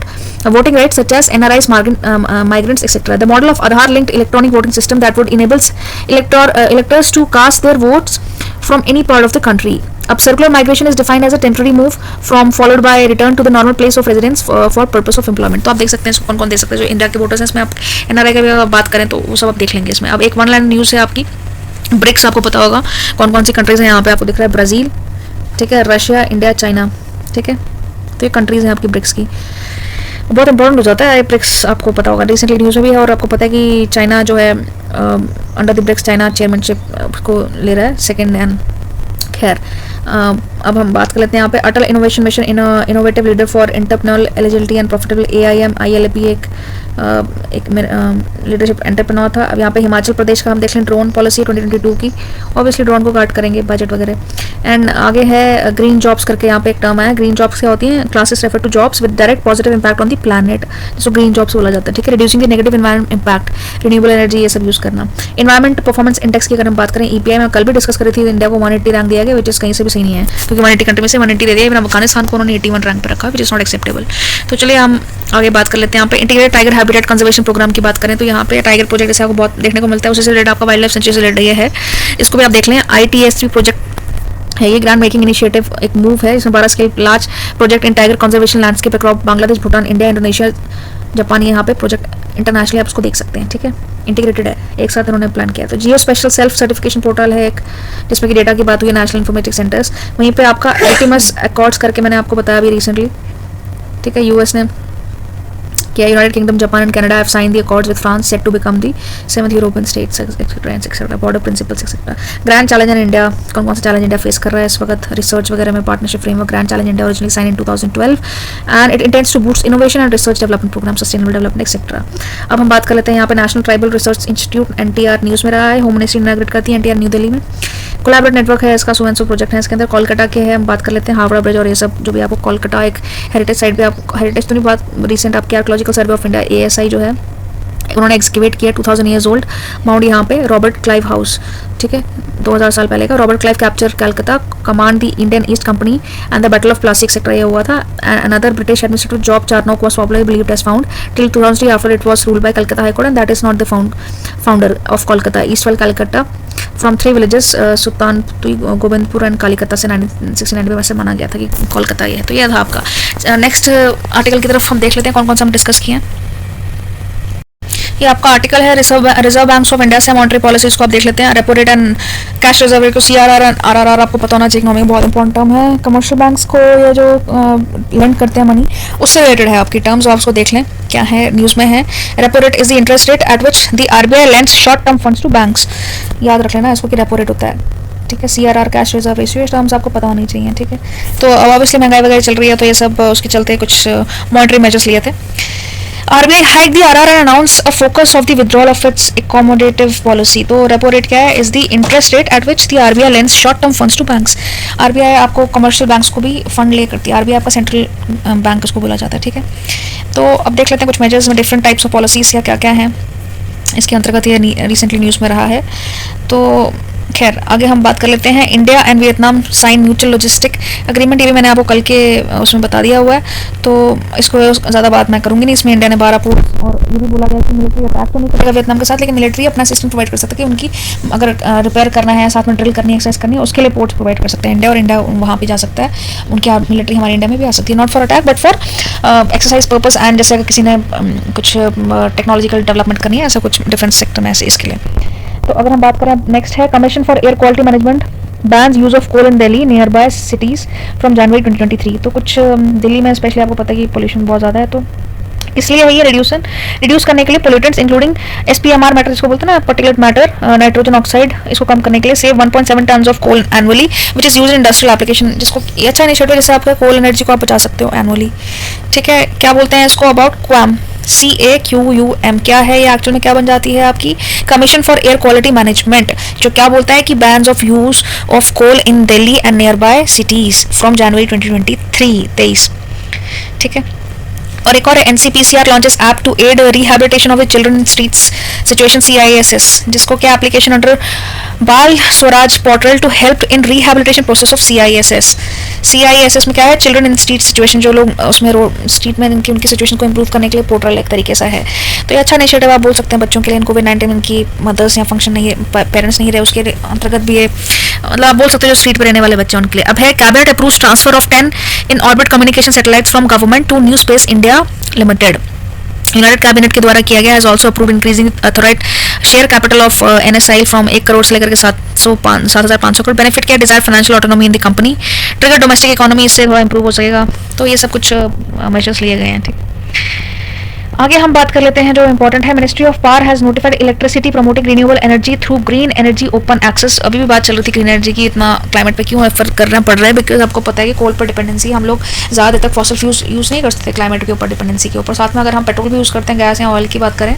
voting rights such as NRIs, migrants, etc. The model of Aadhaar-linked electronic voting system that would enables electors to cast their votes from any part of the country. अब circular migration is defined as a temporary move from followed by return to the normal place of residence for purpose of employment। तो आप देख सकते हैं कौन कौन देख सकते हैं जो इंडिया के वोटर्स हैं। इसमें आप NRI का भी अगर बात करें तो वो सब आप देख लेंगे इसमें। अब एक वन लाइन न्यूज़ है आपकी, ब्रिक्स आपको पता होगा कौन कौन सी कंट्रीज हैं। यहाँ पे आपको दिख रहा है ब्राज़ील, ठीक है, रशिया, इंडिया, चाइना, ठीक है। तो ये कंट्रीज हैं आपकी ब्रिक्स की। बहुत इंपॉर्टेंट हो जाता है ब्रिक्स, आपको पता होगा रिसेंटली न्यूज़ में भी है। और आपको पता है कि चाइना जो है under the BRICS China chairmanship को ले रहा है सेकेंड। एंड खैर अब हम बात कर लेते हैं यहाँ पे Atal innovation mission innovative leader for entrepreneurial eligibility and profitable AIM ILP एक लीडरशिप एंटरप्रेन्योर था। अब यहाँ पे हिमाचल प्रदेश का हम देख लें ड्रोन पॉलिसी 2022 की, ऑब्वियसली ड्रोन को काट करेंगे बजट वगैरह। एंड आगे है ग्रीन जॉब्स करके यहाँ पे एक टर्म है। ग्रीन जॉब्स क्या होती हैं, classes refer to jobs with direct positive impact on the planet, जिसको ग्रीन जॉब्स बोला जाता है, ठीक है। Reducing the negative environment impact, renewable energy, ये सब यूज करना। एनवायरमेंट परफॉर्मेंस इंडेक्स की अगर हम बात करें, EPI में कल भी डिस्कस करी थी, इंडिया को 180 रैंक दिया गया, विच इज कहीं से भी सही नहीं है, क्योंकि 180 कंट्री में से 180 दे दिया। इवन अफगानिस्तान को उन्होंने 81 रैंक पर रखा, विच इज नॉट एक्सेप्टेबल। तो चलिए हम आगे बात कर लेते हैं। यहाँ पे integrated tiger habitat conservation programme की बात करें तो यहाँ पे टाइगर प्रोजेक्ट जैसे आपको बहुत देखने को मिलता है, उसी से रिलेटेड आपका वाइल्ड लाइफ सेंचुरी से रिलेटेड ये है, इसको भी आप देख लें। ITS3 प्रोजेक्ट है, ये ग्रांड मेकिंग इनिशिएटिव एक मूव है। इसमें 12 scale large project in tiger conservation landscape across Bangladesh, Bhutan, India, Indonesia, Japan. यहाँ पे प्रोजेक्ट इंटरनेशनली आप उसको देख सकते हैं, ठीक है, इंटीग्रेटेड है, एक साथ उन्होंने प्लान किया। तो जियो स्पेशल सेल्फ सर्टिफिकेशन पोर्टल है एक, जिसमें कि डेटा की बात हुई है, नेशनल इंफॉर्मेटिक्स सेंटर्स। वहीं पे आपका अल्टीमस अकॉर्ड्स करके मैंने आपको बताया अभी रिसेंटली, ठीक है, US ने किया। United Kingdom, Japan and Canada have sign the accords with France set to become the 7th European states etcetera, border principles etcetera. Grand challenge in India, कौन कौन सा चैलेंज इंडिया फेस कर रहा है इस वक्त रिसर्च वगैरह में, partnership framework. Grand challenge India originally sign in 2012 and it intends to boost innovation and research development programme, sustainable development etcetera. अब हम बात कर लेते हैं यहाँ पे national tribal research institute NTR news में रहा है, होम मिनिस्ट्री इनॉग्रेट करती है NTR न्यू दिल्ली में। कोलैबोरेट नेटवर्क है इसका, सुवेंसो प्रोजेक्ट है इसके अंदर। कोलकाता के है, हम बात कर लेते हैं हावड़ा ब्रिज और ये सब जो भी आपको कोलकाता एक हेरिटेज साइट पे, आप हेरिटेज तो नहीं, बात रिसेंट आपके archaeological survey of India ASI जो है उन्होंने एक्सकेवेट किया 2000 ईयर्स ओल्ड माउंट यहाँ पे रॉबर्ट क्लाइव हाउस, ठीक है, 2000 साल पहले का। Robert Clive capture Calcutta, command the Indian East company and the battle of plastic sector, ये हुआ था। Another British administrative Job Charnock was popularly believed as found till 2003 after it was ruled by Calcutta high court and that is not the founder of Kolkata. East well Calcutta from 3 villages Sultanpur, Govindpur and Kalikata से 1969 में से माना गया था कि कोलकाता ये है। तो ये था आपका। नेक्स्ट आर्टिकल की तरफ हम देख लेते हैं कौन कौन सा हम डिस्कस किए हैं। ये आपका आर्टिकल है रिजर्व बैंक्स ऑफ इंडिया से मॉनेटरी पॉलिसीज को आप देख लेते हैं। Repo rate and cash reserve rate को CRR RRR आपको पता होना चाहिए, इकोनॉमी में बहुत इंपॉर्टेंट टर्म है। कमर्शियल बैंक्स को ये जो लेंड करते हैं मनी, उससे रिलेटेड है आपकी टर्म्स, आप उसको देख लें क्या है, न्यूज़ में है। Repo rate is the interest rate at which the RBI lends short term funds to banks, याद रख लेना इसको कि रेपो रेट होता है, ठीक है। CRR cash reserve ratio, terms आपको पता होनी चाहिए, ठीक है। तो अब ऑब्वियसली महंगाई वगैरह चल रही है तो ये सब उसके चलते कुछ मॉनेटरी मेजर्स लिए थे। RBI hiked the RRR and announced a focus of the withdrawal of its accommodative policy। तो रेपो रेट क्या है, is the interest rate at which the RBI lends short term funds to banks. RBI आपको कमर्शियल बैंक्स को भी फंड ले करती है, RBI आपका सेंट्रल बैंक उसको बोला जाता है, ठीक है। तो अब देख लेते हैं कुछ मेजर्स में डिफरेंट टाइप्स ऑफ पॉलिसीज या क्या क्या हैं इसके अंतर्गत, ये रिसेंटली न्यूज़ में रहा है। तो खैर आगे हम बात कर लेते हैं। India and Vietnam sign mutual logistic agreement, ये भी मैंने आपको कल के उसमें बता दिया हुआ है, तो इसको ज़्यादा बात मैं करूँगी नहीं। इसमें इंडिया ने 12 पोर्ट और ये भी बोला गया कि मिलिट्री अटैक तो नहीं करेगा वियतनाम के साथ, लेकिन मिलिट्री अपना सिस्टम प्रोवाइड कर सकता है कि उनकी अगर रिपेयर करना है, साथ में ड्रिल करनी है, एक्सरसाइज करनी है, उसके लिए पोर्ट्स प्रोवाइड कर सकते हैं इंडिया, और इंडिया वहाँ पर जा सकता है। उनकी मिलिट्री हमारे इंडिया में भी आ सकती है, not for attack but for exercise purpose and जैसे अगर किसी ने कुछ टेक्नोलॉजिकल डेवलपमेंट करनी है, ऐसा कुछ डिफेंस सेक्टर में ऐसे इसके लिए। तो अगर हम बात करें, नेक्स्ट है commission for air quality management bans use of coal in Delhi nearby cities from January 2023। तो कुछ दिल्ली में स्पेशली आपको पता है कि पोल्यूशन बहुत ज़्यादा है, तो इसलिए है ये रिड्यूस करने के लिए पोल्यूटेंट्स इंक्लूडिंग SPMR मैटर जिसको बोलते हैं ना, पार्टिकुलेट मैटर, नाइट्रोजन ऑक्साइड, इसको कम करने के लिए save 1.7 tons of coal annually which is use in industrial application. जिसको ये अच्छा इनिशिएटिव है, जैसे आपका कोल एनर्जी को आप बचा सकते हो एनुअली। ठीक है, क्या बोलते हैं इसको, अबाउट क्वाम, CAQUM। क्या है ये एक्चुअल में, क्या बन जाती है आपकी commission for air quality management, जो क्या बोलता है कि bans of use of coal in Delhi and nearby cities from January 2023। ठीक है, और एक और है NCPCR launches app to aid rehabilitation of the children in streets situation CISS, जिसको क्या application under Bal Swaraj portal to help in rehabilitation process of CISS में क्या है, चिल्ड्रन इन स्ट्रीट सिचुएशन, जो लोग उसमें स्ट्रीट में उनकी सिचुएशन को इंप्रूव करने के लिए पोर्टल एक तरीके से है। तो ये अच्छा इनिशिएटिव आप बोल सकते हैं बच्चों के लिए। कोविड-19 में उनकी मदर्स या फंक्शन नहीं है, पेरेंट्स नहीं रहे, उसके अंतर्गत भी ये मतलब आप बोल सकते हैं जो स्ट्रीट पर रहने वाले बच्चे उनके लिए। अब है cabinet approves transfer of 10 in orbit communication satellites from government to New Space India Limited. United cabinet के द्वारा किया गया, has also approved increasing authorise share capital of NSI from 1 crore से लेकर के 7,500 करोड़। बेनिफिट किया desire financial autonomy in the company, trigger domestic economy, इससे थोड़ा इंप्रूव हो सकेगा। तो ये सब कुछ मेजर्स लिए गए हैं। ठीक, आगे हम बात कर लेते हैं जो इंपॉर्टेंट है। Ministry of power has notified electricity promoting renewable energy through green energy open access. अभी भी बात चल रही थी क्लीन एनर्जी की, इतना क्लाइमेट पे क्यों एफर्ट करना पड़ रहा है, बिकॉज आपको पता है कि कोल पर डिपेंडेंसी, हम लोग ज़्यादा देर तक फॉसिल फ्यूल्स यूज़ नहीं कर सकते क्लाइमेट के ऊपर डिपेंडेंसी के ऊपर। साथ में अगर हम पेट्रोल भी यूज़ करते हैं, गैस या ऑयल की बात करें,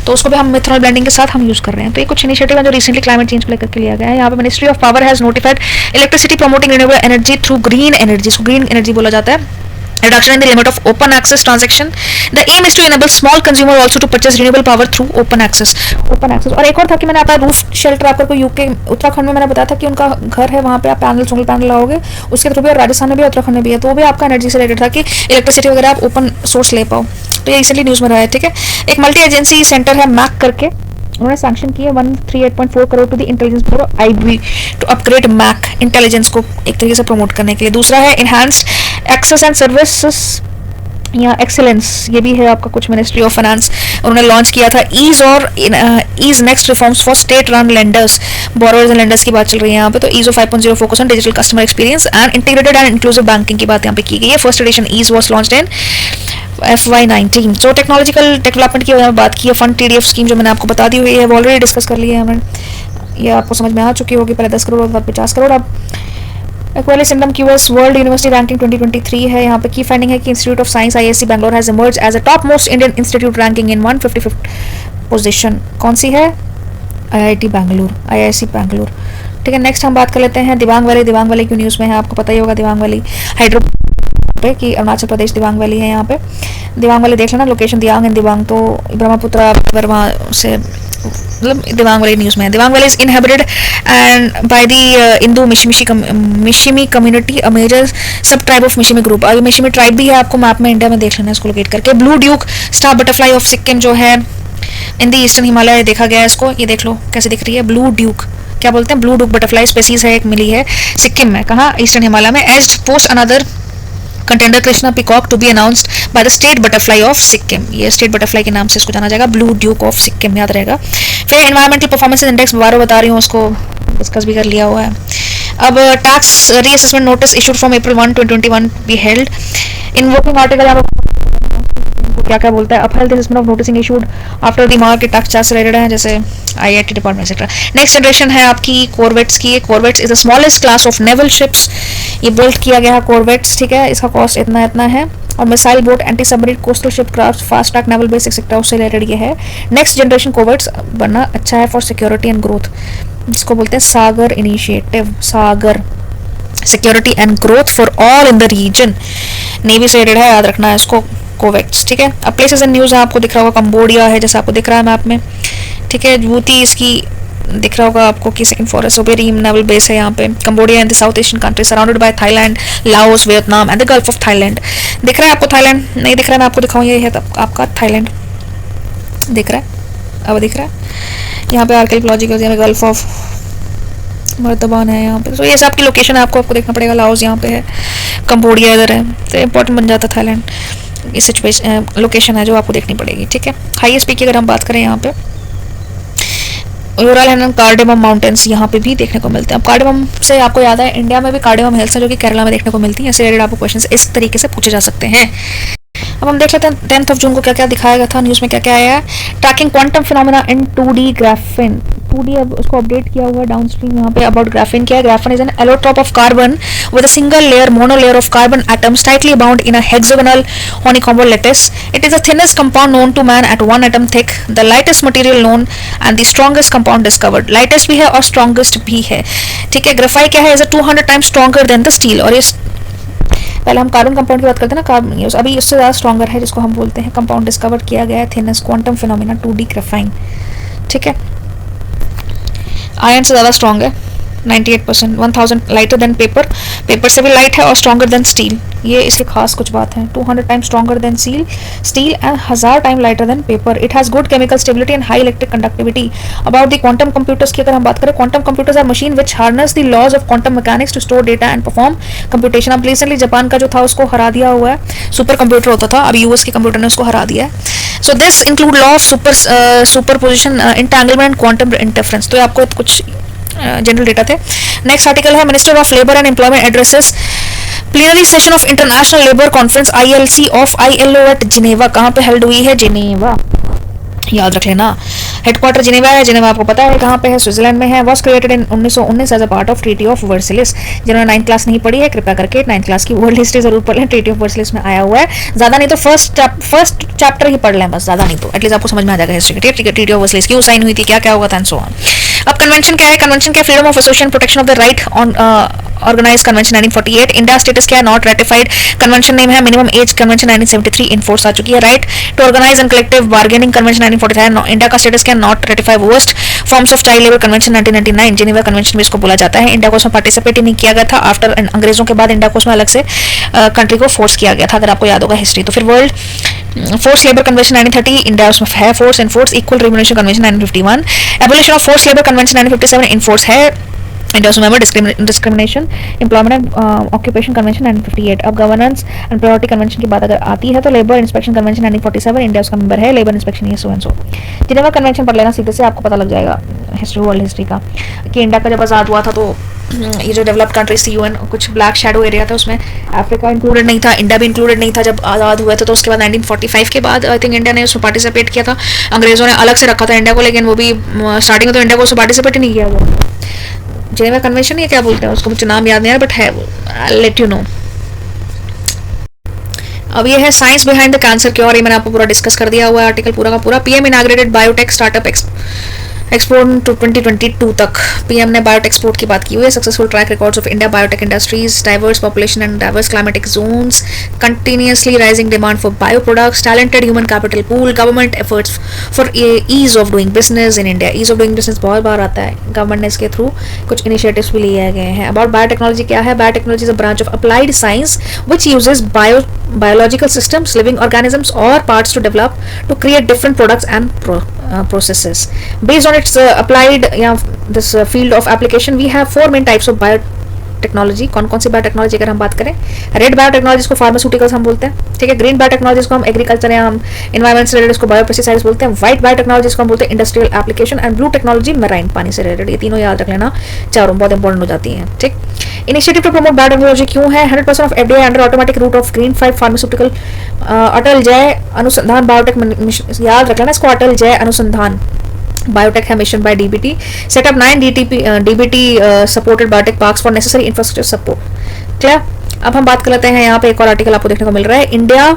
तो उसको भी हम मिथनॉल ब्लेंडिंग के साथ हम यूज़ कर रहे हैं। तो ये कुछ इनिशिएटिव है जो रिसेंटली क्लाइमेट चेंज को लेकर के लिया गया है। यहाँ पे ministry of power has notified electricity promoting renewable energy through green energy, इसको ग्रीन एनर्जी बोला जाता है। Reduction in the limit of open access transaction. The aim is to enable small consumer also to purchase renewable power through open access. और एक और था कि मैंने आपका रूफ शेल्टर, आपका कोई यूके उत्तराखंड में मैंने बताया था कि उनका घर है, वहाँ पे आप सोलर पैनल लगाओगे, उसके थ्रू भी, और राजस्थान में भी, उत्तराखंड में भी है, तो वो भी आपका एनर्जी से रिलेटेड था कि इलेक्ट्रिसिटी वगैरह आप ओपन सोर्स ले पाओ। तो ये रिसेंटली न्यूज़ में रहा है। ठीक है, एक मल्टी एजेंसी सेंटर है मैक करके, उन्होंने सैंक्शन किया 138.4 crore to the intelligence bureau IB to upgrade MAC intelligence को एक तरीके से प्रमोट करने के लिए। दूसरा है इनहांस्ड एक्सेस एंड सर्विसेज या एक्सीलेंस, ये भी है आपका कुछ मिनिस्ट्री ऑफ फाइनेंस, उन्होंने लॉन्च किया था EASE next reforms for state run lenders, borrowers and lenders की बात चल रही है यहाँ पे। तो ईजो 5.0 focus on digital customer experience and integrated and inclusive banking की बात यहाँ पे की गई है। First edition EASE was launched in FY19। तो टेक्नोलॉजिकल डेवलपमेंट की बात की है। फंड TDF स्कीम जो मैंने आपको बता दी हुई है, वो ऑलरेडी डिस्कस कर लिया है हमने, ये आपको समझ में आ चुकी होगी। पहले 10 करोड़ और बाद 50 करोड़। अब Quacquarelli Symonds QS world university ranking 2023 है। यहाँ पे की फाइंडिंग है कि institute of science IISc Bangalore has emerge as a topmost Indian institute ranking in 155 position. कौन सी है? IIT Bangalore, IISc Bangalore. ठीक है, नेक्स्ट हम बात कर लेते हैं दिबांग वैली की न्यूज़ में है, आपको पता ही होगा दिबांग वैली हाइड्रो पे कि अरुणाचल प्रदेश दिबांग वैली है। यहाँ पे दिबांग वैली देख लेना, लोकेशन दियांग एंड दिबांग, तो ब्रह्मपुत्र वहाँ से मतलब दिबांग वैली न्यूज़ में है। Dibang valley is inhabited and by the Idu Mishmi community, a major sub tribe of Mishmi group. अभी मिशिमी ट्राइब भी है, आपको मैप में इंडिया में देख लेना इसको लोकेट करके। Blue Duke star butterfly of Sikkim जो है इन द ईस्टर्न हिमालय देखा गया है इसको, ये देख लो कैसे दिख रही है। ब्लू ड्यूक क्या बोलते हैं, ब्लू ड्यूक बटरफ्लाई स्पेसीज है, एक मिली है सिक्किम में, कहाँ, ईस्टर्न हिमालय में। As post another contender Krishna peacock to be announced by the state butterfly of Sikkim, ये स्टेट बटरफ्लाई के नाम से इसको जाना जाएगा, ब्लू ड्यूक ऑफ सिक्किम, याद रहेगा। फिर एनवायरमेंटल परफॉर्मेंस इंडेक्स दोबारा बता रही हूँ, उसको डिस्कस भी कर लिया हुआ है। अब tax reassessment notice issued from April 1, 2021 be held. Invoking article क्या क्या बोलता है, upheld assessment of noticing issued after the market tax charge से रिलेटेड है, जैसे IIT department etcetera. Next generation है आपकी कॉर्वेट्स की। Corvettes is the smallest class of naval ships, ये बिल्ड किया गया है कॉर्वेट्स। ठीक है, इसका कॉस्ट इतना है। और missile boat, anti submarine, coastal ship craft, fast track naval base etcetera, उससे रिलेटेड ये है। नेक्स्ट जनरेशन कॉर्वेट्स बनना अच्छा है फॉर सिक्योरिटी एंड ग्रोथ, जिसको बोलते हैं Sagar initiative, Sagar security and growth for all in the region, navy से रिलेटेड है, याद रखना है इसको, कोवेक्स। ठीक है, अब प्लेसेस एंड न्यूज़ है, आपको दिख रहा होगा कंबोडिया है, जैसे आपको दिख रहा है मैप में। ठीक है, जिबूती इसकी दिख रहा होगा आपको कि सेकंड फॉरेस्ट ओबेरीम नेवल बेस है यहाँ पे। Cambodia and the south Asian country surrounded by Thailand, Laos, Vietnam and the gulf of Thailand. दिख रहा है आपको थाईलैंड? नहीं दिख रहा है, मैं आपको दिखाऊँ, ये है आपका थाईलैंड, दिख रहा है? अब दिख रहा है? यहाँ पे आर्कियोलॉजिकल गल्फ ऑफ मर्तबान है यहाँ पे। तो ये सब की लोकेशन है, आपको देखना पड़ेगा। लाओस यहाँ पे है, कंबोडिया इधर है, तो इंपॉर्टेंट बन जाता थाईलैंड। ये सिचुएशन लोकेशन है जो आपको देखनी पड़ेगी, ठीक है। हाईएस्ट पीक की अगर हम बात करें यहाँ पे यूराल एंड कार्डेमम माउंटेन्स यहाँ पे भी देखने को मिलते हैं। अब कार्डेमम से आपको याद है इंडिया में भी कार्डेमम हिल्स है जो कि केरला में देखने को मिलती है। ऐसे रिलेटेड आपको क्वेश्चंस इस तरीके से पूछे जा सकते हैं। अब हम देख लेते हैं 10 जून को क्या क्या दिखाया गया था, न्यूज़ में क्या क्या आया है। Tracking quantum phenomena in 2D graphene, 2D अब उसको अपडेट किया हुआ है डाउनस्ट्रीम यहाँ पे। अबाउट ग्राफीन क्या है? Graphene is an allotrope of carbon with a single layer monolayer of carbon atoms tightly bound in a hexagonal honeycomb lattice. It is the thinnest compound known to man at 1 atom thick, the lightest material known and the strongest compound discovered. Lightest भी है और strongest भी है, ठीक है। ग्रेफाइट क्या है? is a 200 times stronger than the steel। और ये पहले हम कार्बन कंपाउंड की बात करते हैं ना, कार्बन अभी इससे ज़्यादा स्ट्रॉन्गर है, जिसको हम बोलते हैं कंपाउंड डिस्कवर किया गया है thinnest quantum phenomena 2D graphene, ठीक है। आयरन से ज़्यादा स्ट्रॉन्ग है 98%, 1000 लाइटर देन पेपर, पेपर से भी लाइट है और स्ट्रॉन्गर देन स्टील। ये इसकी खास कुछ बात है। 200 time stronger than steel and 1000 time lighter than paper. It has good chemical stability and high electric conductivity. About the quantum computers की अगर हम बात करें, quantum computers are machine which harness the laws of quantum mechanics to store data and perform computation. अब रिसेंटली जापान का जो था उसको हरा दिया हुआ है, सुपर कंप्यूटर होता था, अब यूएस के कंप्यूटर ने उसको हरा दिया है। So this include law of superposition, entanglement, quantum interference. तो आपको कुछ जनरल डेटा थे। नेक्स्ट आर्टिकल है minister of labour and employment addresses plenary session of international labour conference ILC of ILO at Geneva. कहाँ पे हेल्ड हुई है? जिनेवा, याद रख लेना। हेडक्वार्टर जिनेवा है। जिनेवा आपको पता है कहाँ पे है? स्विट्जरलैंड में है। Was created in 1919 as a part of treaty of Versailles. जिन्होंने 9th क्लास नहीं पढ़ी है कृपया करके 9th क्लास की वर्ल्ड हिस्ट्री जरूर पढ़ लें, ट्रीटी ऑफ वर्सलिस में आया हुआ है। ज्यादा नहीं तो फर्स्ट चैप्टर ही पढ़ लें बस, ज्यादा नहीं तो एटलीस्ट आपको समझ में आ जाएगा हिस्ट्री की। ट्रीटी ऑफ वर्सलिस क्यों साइन हुई थी, क्या क्या हुआ था एंड सो ऑन। अब कन्वेंशन क्या है? कन्वेंशन क्या? Freedom of association, protection of the right on organise convention 1948। India status क्या है? Not ratified. कन्वेंशन नेम है minimum age convention 1973 in force आ चुकी है। Right to organise and collective bargaining convention 1945। India का स्टेटस क्या? Not ratify. Worst forms of child labour convention 1999, Geneva convention भी इसको बोला जाता है। इंडिया को उसमें पार्टिसिपेट ही नहीं किया गया था। आफ्टर अंग्रेजों के बाद इंडिया को उसमें अलग से कंट्री को फोर्स किया गया था, अगर आपको याद होगा हिस्ट्री। तो फिर world force labour convention 1930, India उसमें है। Force and force equal remuneration convention 1951। Abolition of force labour convention 1957 in force है। इंडिया उसमें discrimination employment and occupation convention 1958। अब गवर्नेंस एंड प्रायोरिटी कन्वेंशन की बात अगर आती है तो लेबर इंस्पेक्शन कन्वेंशन 1947, इंडिया उसका मेंबर है। लेबर इंस्पेक्शन ये सो एंड सो। जिनेवा कन्वेंशन पढ़ लेना सीधे से, आपको पता लग जाएगा हिस्ट्री, वर्ल्ड हिस्ट्री का, कि इंडिया का जब आज़ाद हुआ था तो ये जो डेवलप्ड कंट्रीज थी UN, कुछ ब्लैक शेडो एरिया था, उसमें अफ्रीका इंक्लूडेड नहीं था, इंडिया भी इंक्लूडेड नहीं था जब आज़ाद हुआ था। तो उसके बाद 1945 के बाद आई थिंक इंडिया ने उसमें पार्टिसिपेट किया था। अंग्रेजों ने अलग से रखा था इंडिया को, लेकिन वो भी स्टार्टिंग में तो इंडिया को उसमें पार्टिसिपेट ही नहीं किया हुआ। जिनेवा कन्वेंशन ये क्या बोलते हैं उसको, मुझे नाम याद नहीं आ रहा, बट है वो, आई लेट यू नो। अब ये है science behind the cancer cure, ये मैंने आपको पूरा डिस्कस कर दिया हुआ है आर्टिकल पूरा का पूरा। PM inaugurated biotech startup export to 2022 तक। पीएम ने बायोटेक एक्सपोर्ट की बात की हुई है। Successful track records of India biotech industries, diverse population and diverse climatic zones, continuously rising demand for bio products, talented human capital pool, government efforts for ease of doing business in India. Ease of doing business बहुत बार आता है, गवर्नमेंट ने इसके थ्रू कुछ इनिशिएटिव्स भी लिए गए हैं। अबाउट बायोटेक्नोलॉजी क्या है? Biotechnology is a branch of applied science which uses biological systems, living organisms or parts to develop to create different products and processes. Based on its applied this field of application, we have 4 main types of biotechnology. कौन कौन सी बायोटेक्नोलॉजी अगर हम बात करें? रेड बायोटेक्नोलॉजी को फार्मास्यूटिकल्स हम बोलते हैं, ठीक है। ग्रीन बायोटेक्नोलॉजी को हम एग्रीकल्चर या हम इन्वायरमेंट से रिलेटेड उसको बायोपेस्टिसाइड्स बोलते हैं। व्हाइट बायोटेक्नोलॉजी को हम बोलते हैं industrial application, and blue technology marine, पानी से रिलेटेड। ये तीनों याद रख लेना, चारों बहुत इंपॉर्टेंट हो जाती हैं, ठीक। इनिशिएटिव टू प्रमोट बायोटेक्नोलॉजी क्यों है? 100% of FDA under automatic route of green 5 pharmaceutical. Atal Jai Anusandhan biotech mission, याद रख लेना इसको, अटल जय अनुसंधान बायोटेक है mission by DBT। Setup 9 DBT supported biotech parks for necessary infrastructure support. Clear? अब हम बात कर लेते हैं, यहाँ पे एक और आर्टिकल आपको देखने को मिल रहा है। India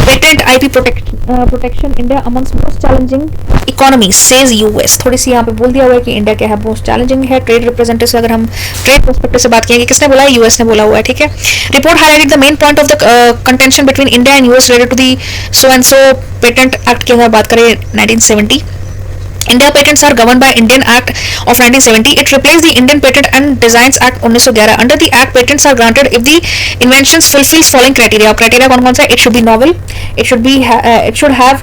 patent IP protection India amongst most challenging economy says US। थोड़ी सी यहाँ पे बोल दिया हुआ है कि इंडिया क्या है, मोस्ट चैलेंजिंग है। ट्रेड रिप्रेजेंटेटिव से अगर हम ट्रेड पर्सपेक्टिव से बात करेंगे, किसने बोला है? US ने बोला हुआ है, ठीक है। Report highlighted the main point of the contention between India and US related to the so and so patent act की अगर बात करें 1970। India patents are governed by Indian Act of 1970. It replaced the Indian Patent and Designs Act 1911. Under the Act, patents are granted if the inventions fulfills following criteria. Criteria कौन कौन सा? It should be novel. It should have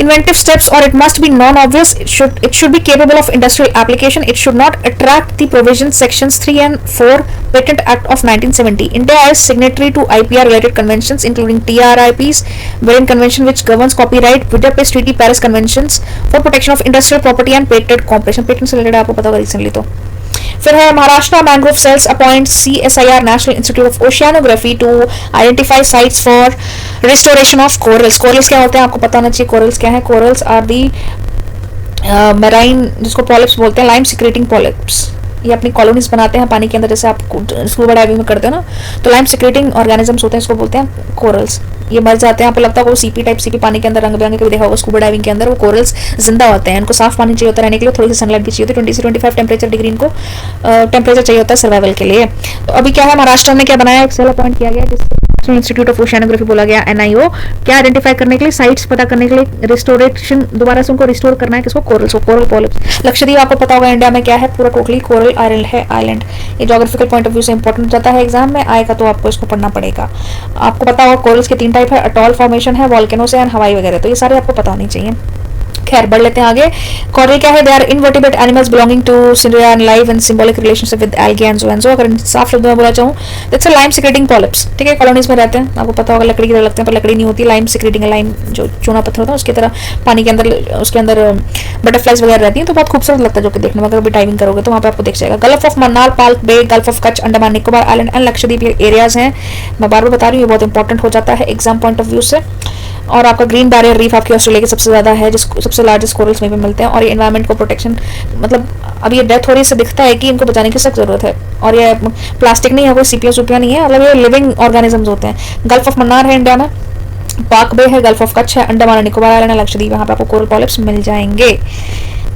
inventive steps, or it must be non-obvious. It should be capable of industrial application. It should not attract the provisions sections 3 and 4 Patent Act of 1970. India is signatory to IPR related conventions including TRIPs, Berlin Convention which governs copyright, Budapest Treaty, Paris Conventions for protection of industrial property and patent cooperation. Patent से related आपको पता होगा recently तो. फिर है Maharashtra mangrove cells appoint CSIR national institute of oceanography to identify sites for restoration of corals. Corals क्या होते हैं आपको पता होना चाहिए. कोरल्स क्या है? कोरल्स आर दी मैराइन, जिसको पॉलिप्स बोलते हैं, लाइम सिक्रेटिंग पॉलिप्स. ये अपनी कॉलोनीज बनाते हैं पानी के अंदर, जैसे आप स्कूबा डाइविंग में करते हो ना, तो लाइम सिक्रेटिंग ऑर्गेनिजम्स होते हैं, इसको बोलते हैं कोरल्स. ये मर जाते हैं, आपको लगता है वो सीपी टाइप सीपी पानी के अंदर रंग बिरंगे कभी देखा होगा स्कूबा डाइविंग के अंदर, वो कोरल्स जिंदा होते हैं. इनको साफ पानी चाहिए होता है रहने के लिए, थोड़ी सी सनलाइट भी चाहिए होती है, 20 से 25 टेम्परेचर डिग्री इनको टेम्परेचर चाहिए होता है सर्वाइवल के लिए. तो अभी क्या है, महाराष्ट्र ने क्या बनाया, एक सेल अपॉइंट किया गया जिससे नेशनल इंस्टीट्यूट ऑफ ओशियानोग्राफी बोला गया, NIO, क्या आइडेंटिफाई करने के लिए, साइट्स पता करने के लिए, रिस्टोरेशन दोबारा से उनको रिस्टोर करना है किसको, कोरल्स को, कोरल पॉलिप्स. लक्षद्वीप आपको पता होगा इंडिया में क्या है, पूरा टोटली कोरल आइलैंड है, आइलैंड. ये ज्योग्राफिकल पॉइंट ऑफ व्यू से इंपॉर्टेंट हो जाता है, एग्जाम में आएगा तो आपको इसको पढ़ना पड़ेगा. आपको पता होगा कोरल्स के 3 टाइप है, अटॉल फॉर्मेशन है, वॉल्केनोस है एंड हवाई वगैरह, तो ये सारे आपको पता होनी चाहिए. खैर बढ़ लेते हैं आगे. कोरल क्या है? They are invertebrate animals belonging to cnidaria and live in symbolic relationship with algae and ज़ोएंज़ो. अगर साफ शब्दों में बोला चाहूँ, that's a lime secreting polyps. ठीक है, कॉलोनीज में रहते हैं, आपको पता होगा लकड़ी की तरह लगते हैं पर लकड़ी नहीं होती, लाइम सिक्रेटिंग, लाइम जो चूना पत्थर होता है उसकी तरह पानी के अंदर, उसके अंदर बटरफ्लाइज वगैरह रहती हैं, तो बहुत खूबसूरत लगता है जो कि देखने में. अगर भी डाइविंग करोगे तो वहाँ पे आपको दिख जाएगा. Gulf of Mannar, Palk bay, gulf of Kutch, Andaman Nicobar island and Lakshadweep areas हैं. मैं बार बार बता रही हूँ, ये बहुत इंपॉर्टेंट हो जाता है एग्जाम पॉइंट ऑफ व्यू से. और आपका ग्रीन बैरियर रीफ आपके ऑस्ट्रेलिया के सबसे ज्यादा है, जिसको सबसे लार्जेस्ट कोरल्स में भी मिलते हैं. और ये एनवायरनमेंट को प्रोटेक्शन, मतलब अब ये डेथ हो रही है, इससे दिखता है कि इनको बचाने की सख्त जरूरत है. और ये प्लास्टिक नहीं है, कोई सीपिया सुपिया नहीं है, मतलब ये लिविंग ऑर्गेनिजम्स होते हैं. गल्फ ऑफ मन्नार है इंडिया में, पाक बे है, गल्फ ऑफ कच्छ है, अंडमान और निकोबार आइलैंड, लक्षद्वीप, यहाँ पे आपको कोरल पॉलिप्स मिल जाएंगे.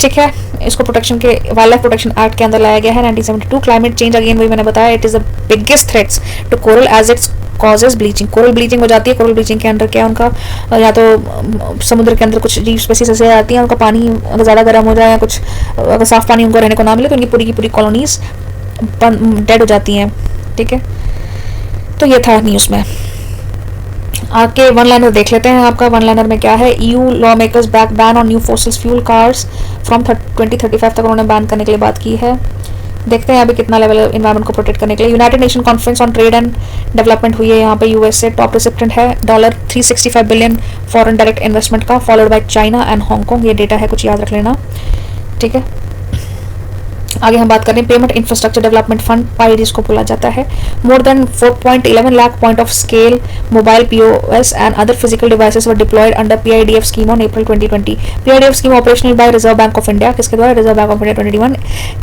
ठीक है, इसको प्रोटेक्शन के वाइल्ड लाइफ प्रोटेक्शन एक्ट के अंदर लाया गया है 1972. क्लाइमेट चेंज, अगेन वही मैंने बताया, it is the biggest threats to coral as it's causes bleaching. Coral bleaching हो जाती है. कोरल ब्लीचिंग के अंदर क्या उनका, या तो समुद्र के अंदर कुछ जीव स्पीसीज ऐसे आती हैं, उनका पानी अगर ज़्यादा गर्म हो जाए या कुछ अगर साफ पानी उनको रहने को ना मिले तो उनकी पूरी की पूरी कॉलोनीज डेड हो जाती हैं. ठीक है, तो ये था न्यूज़ में. आके वन लाइनर देख लेते हैं. आपका वन लाइनर में क्या है, EU law makers back ban on new fossils fuel cars from 2035 तक उन्होंने बैन करने के लिए बात की है. देखते हैं अभी कितना लेवल एनवायरनमेंट को प्रोटेक्ट करने के लिए. United nation conference on trade and development हुई है यहाँ पे US से. टॉप रिसिप्टेंट है $365 बिलियन फॉरेन डायरेक्ट इन्वेस्टमेंट का, followed by China and Hong Kong. ये डेटा है, कुछ याद रख लेना. ठीक है, आगे हम बात करें payment infrastructure development fund, PID जिसको बोला जाता है. More than 4.11 lakh point of scale mobile POS and other physical devices were deployed under PIDF scheme on April 2020. PIDF scheme operational by reserve bank of India. किसके द्वारा? Reserve bank of India 2021.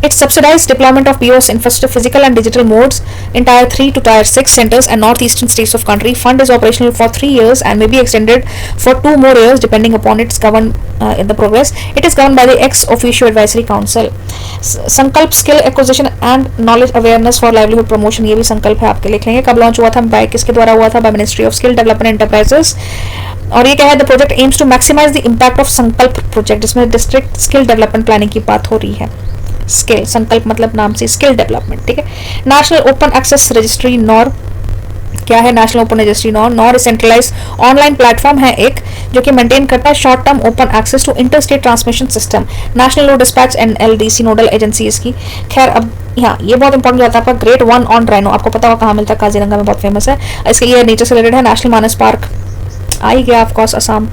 It's subsidise deployment of POS infrastructure physical and digital modes in Tier 3 to Tier 6 centers and northeastern states of country. Fund is operational for 3 years and may be extended for 2 more years depending upon its governed in the progress. It is governed by the ex officio advisory council. संकल्प skill acquisition and knowledge awareness for livelihood promotion, ये भी संकल्प है, आपके लिख लेंगे. कब लॉन्च हुआ था, बाय किसके द्वारा हुआ था? By ministry of skill development enterprises. और ये क्या है, the project aims to maximise the impact of Sankalp project, जिसमें डिस्ट्रिक्ट स्किल डेवलपमेंट प्लानिंग की बात हो रही है. स्किल, संकल्प मतलब नाम से स्किल डेवलपमेंट. ठीक है, national open access registry NOAR, क्या है national open registry NOAR centralise online platform है एक, जो कि मेंटेन करता है short term open access to interstate transmission system. National load dispatch NLDC nodal agency इसकी. खैर अब यहाँ ये बहुत इंपॉर्टेंट जाता है आपका ग्रेड 1 ऑन राइनो. आपको पता होगा कहाँ मिलता है, काजीरंगा में बहुत फेमस है. इसके ये नेचर से रिलेटेड है. नेशनल मानस पार्क आ ही गया ऑफकोर्स असम.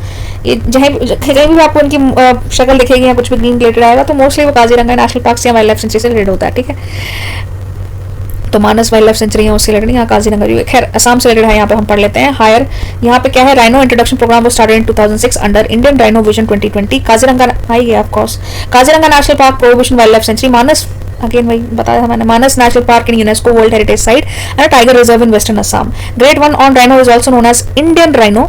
ये कहीं भी आपको उनकी शक्ल दिखेगी या कुछ भी ग्रीन रिलेटेड आएगा तो मोस्टली वो काजीरंगा नेशनल पार्क या वाइल्ड लाइफ सेंचुरी से रिलेटेड होता है. ठीक है, तो मानस वाइल्ड लाइफ सेंचुरी है उससे रिलेटेड, यहाँ काजीरंगा भी. खैर असम से रिलेटेड है, यहाँ पे हम पढ़ लेते हैं. हायर यहाँ पे क्या है, राइनो इंट्रोडक्शन प्रोग्राम वो started in 2006 under Indian rhino vision 2020. Kaziranga आई गया of course. Kaziranga national park prohibition wildlife sanctuary. Manas again वही बताया मैंने, Manas national park in UNESCO world heritage site and tiger reserve in western Assam. Grade 1 on rhino is also known as Indian rhino,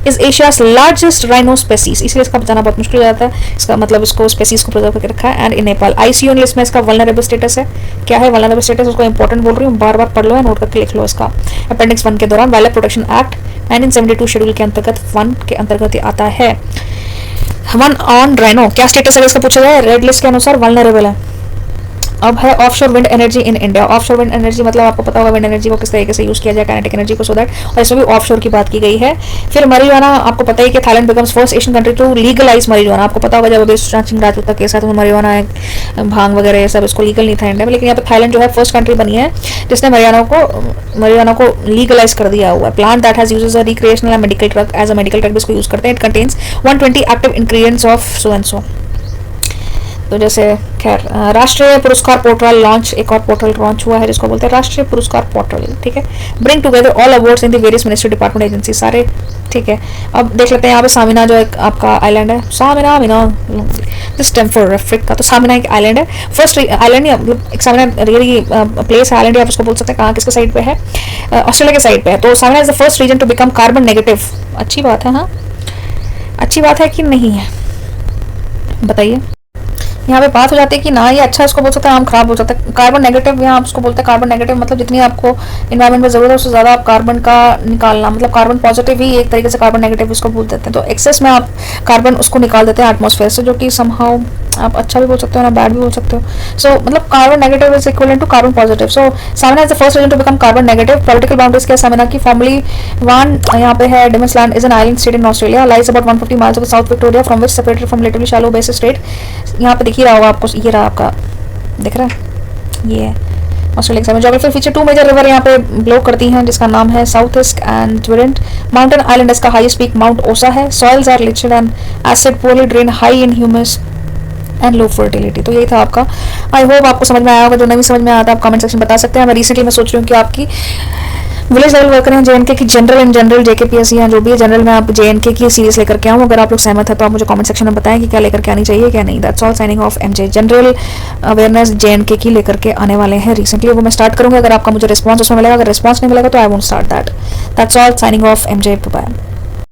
is Asia's largest rhino species. इसलिए इसका बताना बहुत मुश्किल हो जाता है, इसका मतलब इसको स्पेसीज को प्रिजर्व करके रखा है. And in Nepal ICU list में इसका वल्नरेबल स्टेटस है. क्या है वल्नरेबल स्टेटस, उसको इंपॉर्टेंट बोल रही हूँ, बार बार पढ़ लो, नोट करके लिख लो. इसका अपेंडिक्स 1 के दौरान wild life protection act 1972 schedule के अंतर्गत 1 के अंतर्गत आता है. वन ऑन राइनो, क्या स्टेटस है इसका पूछा जाए, रेड लिस्ट के अनुसार वल्नरेबल है। अब है offshore wind energy in India. Offshore wind energy मतलब आपको पता होगा विंड एनर्जी को किस तरीके से यूज किया जाए, काइनेटिक एनर्जी को, सो दैट, और इसमें भी ऑफशोर की बात की गई है। फिर marijuana, आपको पता ही कि Thailand becomes first Asian country to legalise marijuana। आपको पता होगा जब अभी सिंह राजपूत का केस है तो marijuana, भांग वगैरह ये सब इसको लीगल नहीं था इंडिया में, लेकिन यहाँ पे थाईलैंड जो है फर्स्ट कंट्री बनी है जिसने marijuana को लीगलाइज कर दिया हुआ है। Plant that has uses a recreational and medical drug, as a medical drug इसको यूज करते हैं। It contains 120 active ingredients of so and so. तो जैसे खैर, राष्ट्रीय पुरस्कार पोर्टल लॉन्च, एक और पोर्टल लॉन्च हुआ है जिसको बोलते हैं राष्ट्रीय पुरस्कार पोर्टल, ठीक है। Bring together all awards in the various ministry department agency, सारे, ठीक है। अब देख लेते हैं यहाँ पे सामिना जो एक आपका आइलैंड है, सामिना दिस टेम्पर अफ्रीका का, तो सामिना एक आइलैंड है, फर्स्ट आइलैंड, मतलब एक सामिना रियली प्लेस है, आइलैंड आप उसको बोल सकते हैं। कहाँ, किसके साइड पे है, ऑस्ट्रेलिया के साइड पे है। तो Tasmania is the first region to become carbon negative. अच्छी बात है, हाँ अच्छी बात है कि नहीं है बताइए। यहाँ पे बात हो जाती है कि ना ये अच्छा इसको बोल सकते हैं, हम खराब हो जाता है। कार्बन नेगेटिव, यहाँ आप उसको बोलते हैं कार्बन नेगेटिव, मतलब जितनी आपको इन्वायरमेंट में जरूरत है उससे ज़्यादा आप कार्बन का निकालना, मतलब कार्बन पॉजिटिव ही एक तरीके से कार्बन नेगेटिव उसको बोल देते हैं। तो एक्सेस में आप कार्बन उसको निकाल देते हैं एटमॉस्फेयर से, जो कि समहाउ आप अच्छा भी बोल सकते हो ना बैड भी बोल सकते हो। सो मतलब carbon negative is equivalent to carbon positive. So Tasmania is the first region to become carbon negative. Political boundaries क्या सामिना की, फॉर्मली वन यहाँ पे है Diemen's land is an island state in Australia, lies about 150 miles of south Victoria from which separated from relatively shallow Bass Strait. यहाँ पे दिख ही रहा होगा आपको, ये रहा आपका, दिख रहा है, ये है ऑस्ट्रेलिया के साथ। ज्योग्राफिकल फीचर, 2 मेजर रिवर यहाँ पे ब्लो करती हैं जिसका नाम है south east and trident. Mountain island इसका हाईएस्ट पीक माउंट ओसा है। Soils are leached and acid, poorly drained, high in humus and low fertility. तो यही था आपका। आई होप आपको समझ में आया होगा, जो नहीं समझ में आया था आप कमेंट सेक्शन बता सकते हैं। मैं रिसेंटली मैं सोच रही हूँ कि आपकी विलेज लेवल वर्कर हैं JNK की जनरल इन जनरल JKPSC हैं जो भी है जनरल में आप JNK की सीरीज लेकर के आऊँ। अगर आप लोग सहमत है तो आप मुझे कमेंट सेक्शन में बताएं कि क्या लेकर के आनी चाहिए क्या नहीं। That's all, signing off MJ। General awareness JNK की लेकर के आने वाले हैं रिसेंटली, वो मैं स्टार्ट करूँगा। अगर आपका मुझे रिस्पॉन्स उसमें मिलेगा, अगर रिस्पॉन्स नहीं मिलेगा तो I won't start that. That's all, signing off MJ। Bye.